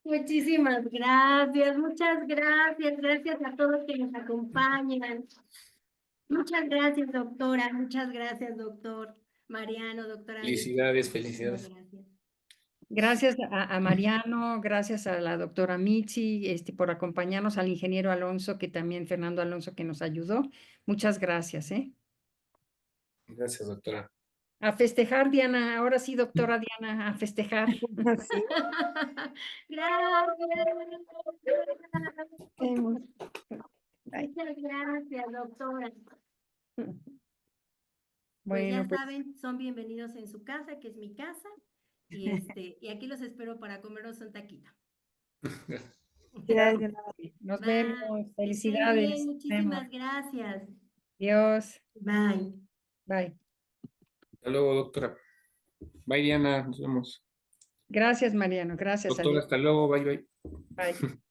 Muchísimas gracias, muchas gracias, gracias a todos que nos acompañan. Muchas gracias, doctora, muchas gracias, doctor Mariano, doctora. Felicidades, felicidades. Gracias. gracias a Mariano, gracias a la doctora Mitzi, por acompañarnos, al ingeniero Alonso, que también Fernando Alonso, que nos ayudó. Muchas gracias, ¿eh? Gracias, doctora. A festejar, Diana. Ahora sí, doctora Diana, a festejar. Sí. Gracias. Bye. Muchas gracias, doctora. Pues Bueno, ya pues saben, son bienvenidos en su casa, que es mi casa, y aquí los espero para comernos un taquito. Felicidades de nuevo. nos Va, vemos. que estén Felicidades. bien, Nos vemos. muchísimas gracias. Dios. Bye. Bye. Hasta luego, doctora. Bye, Diana. Nos vemos. Gracias, Mariano. Gracias. Doctora, Adiós. hasta luego. Bye, bye. Bye.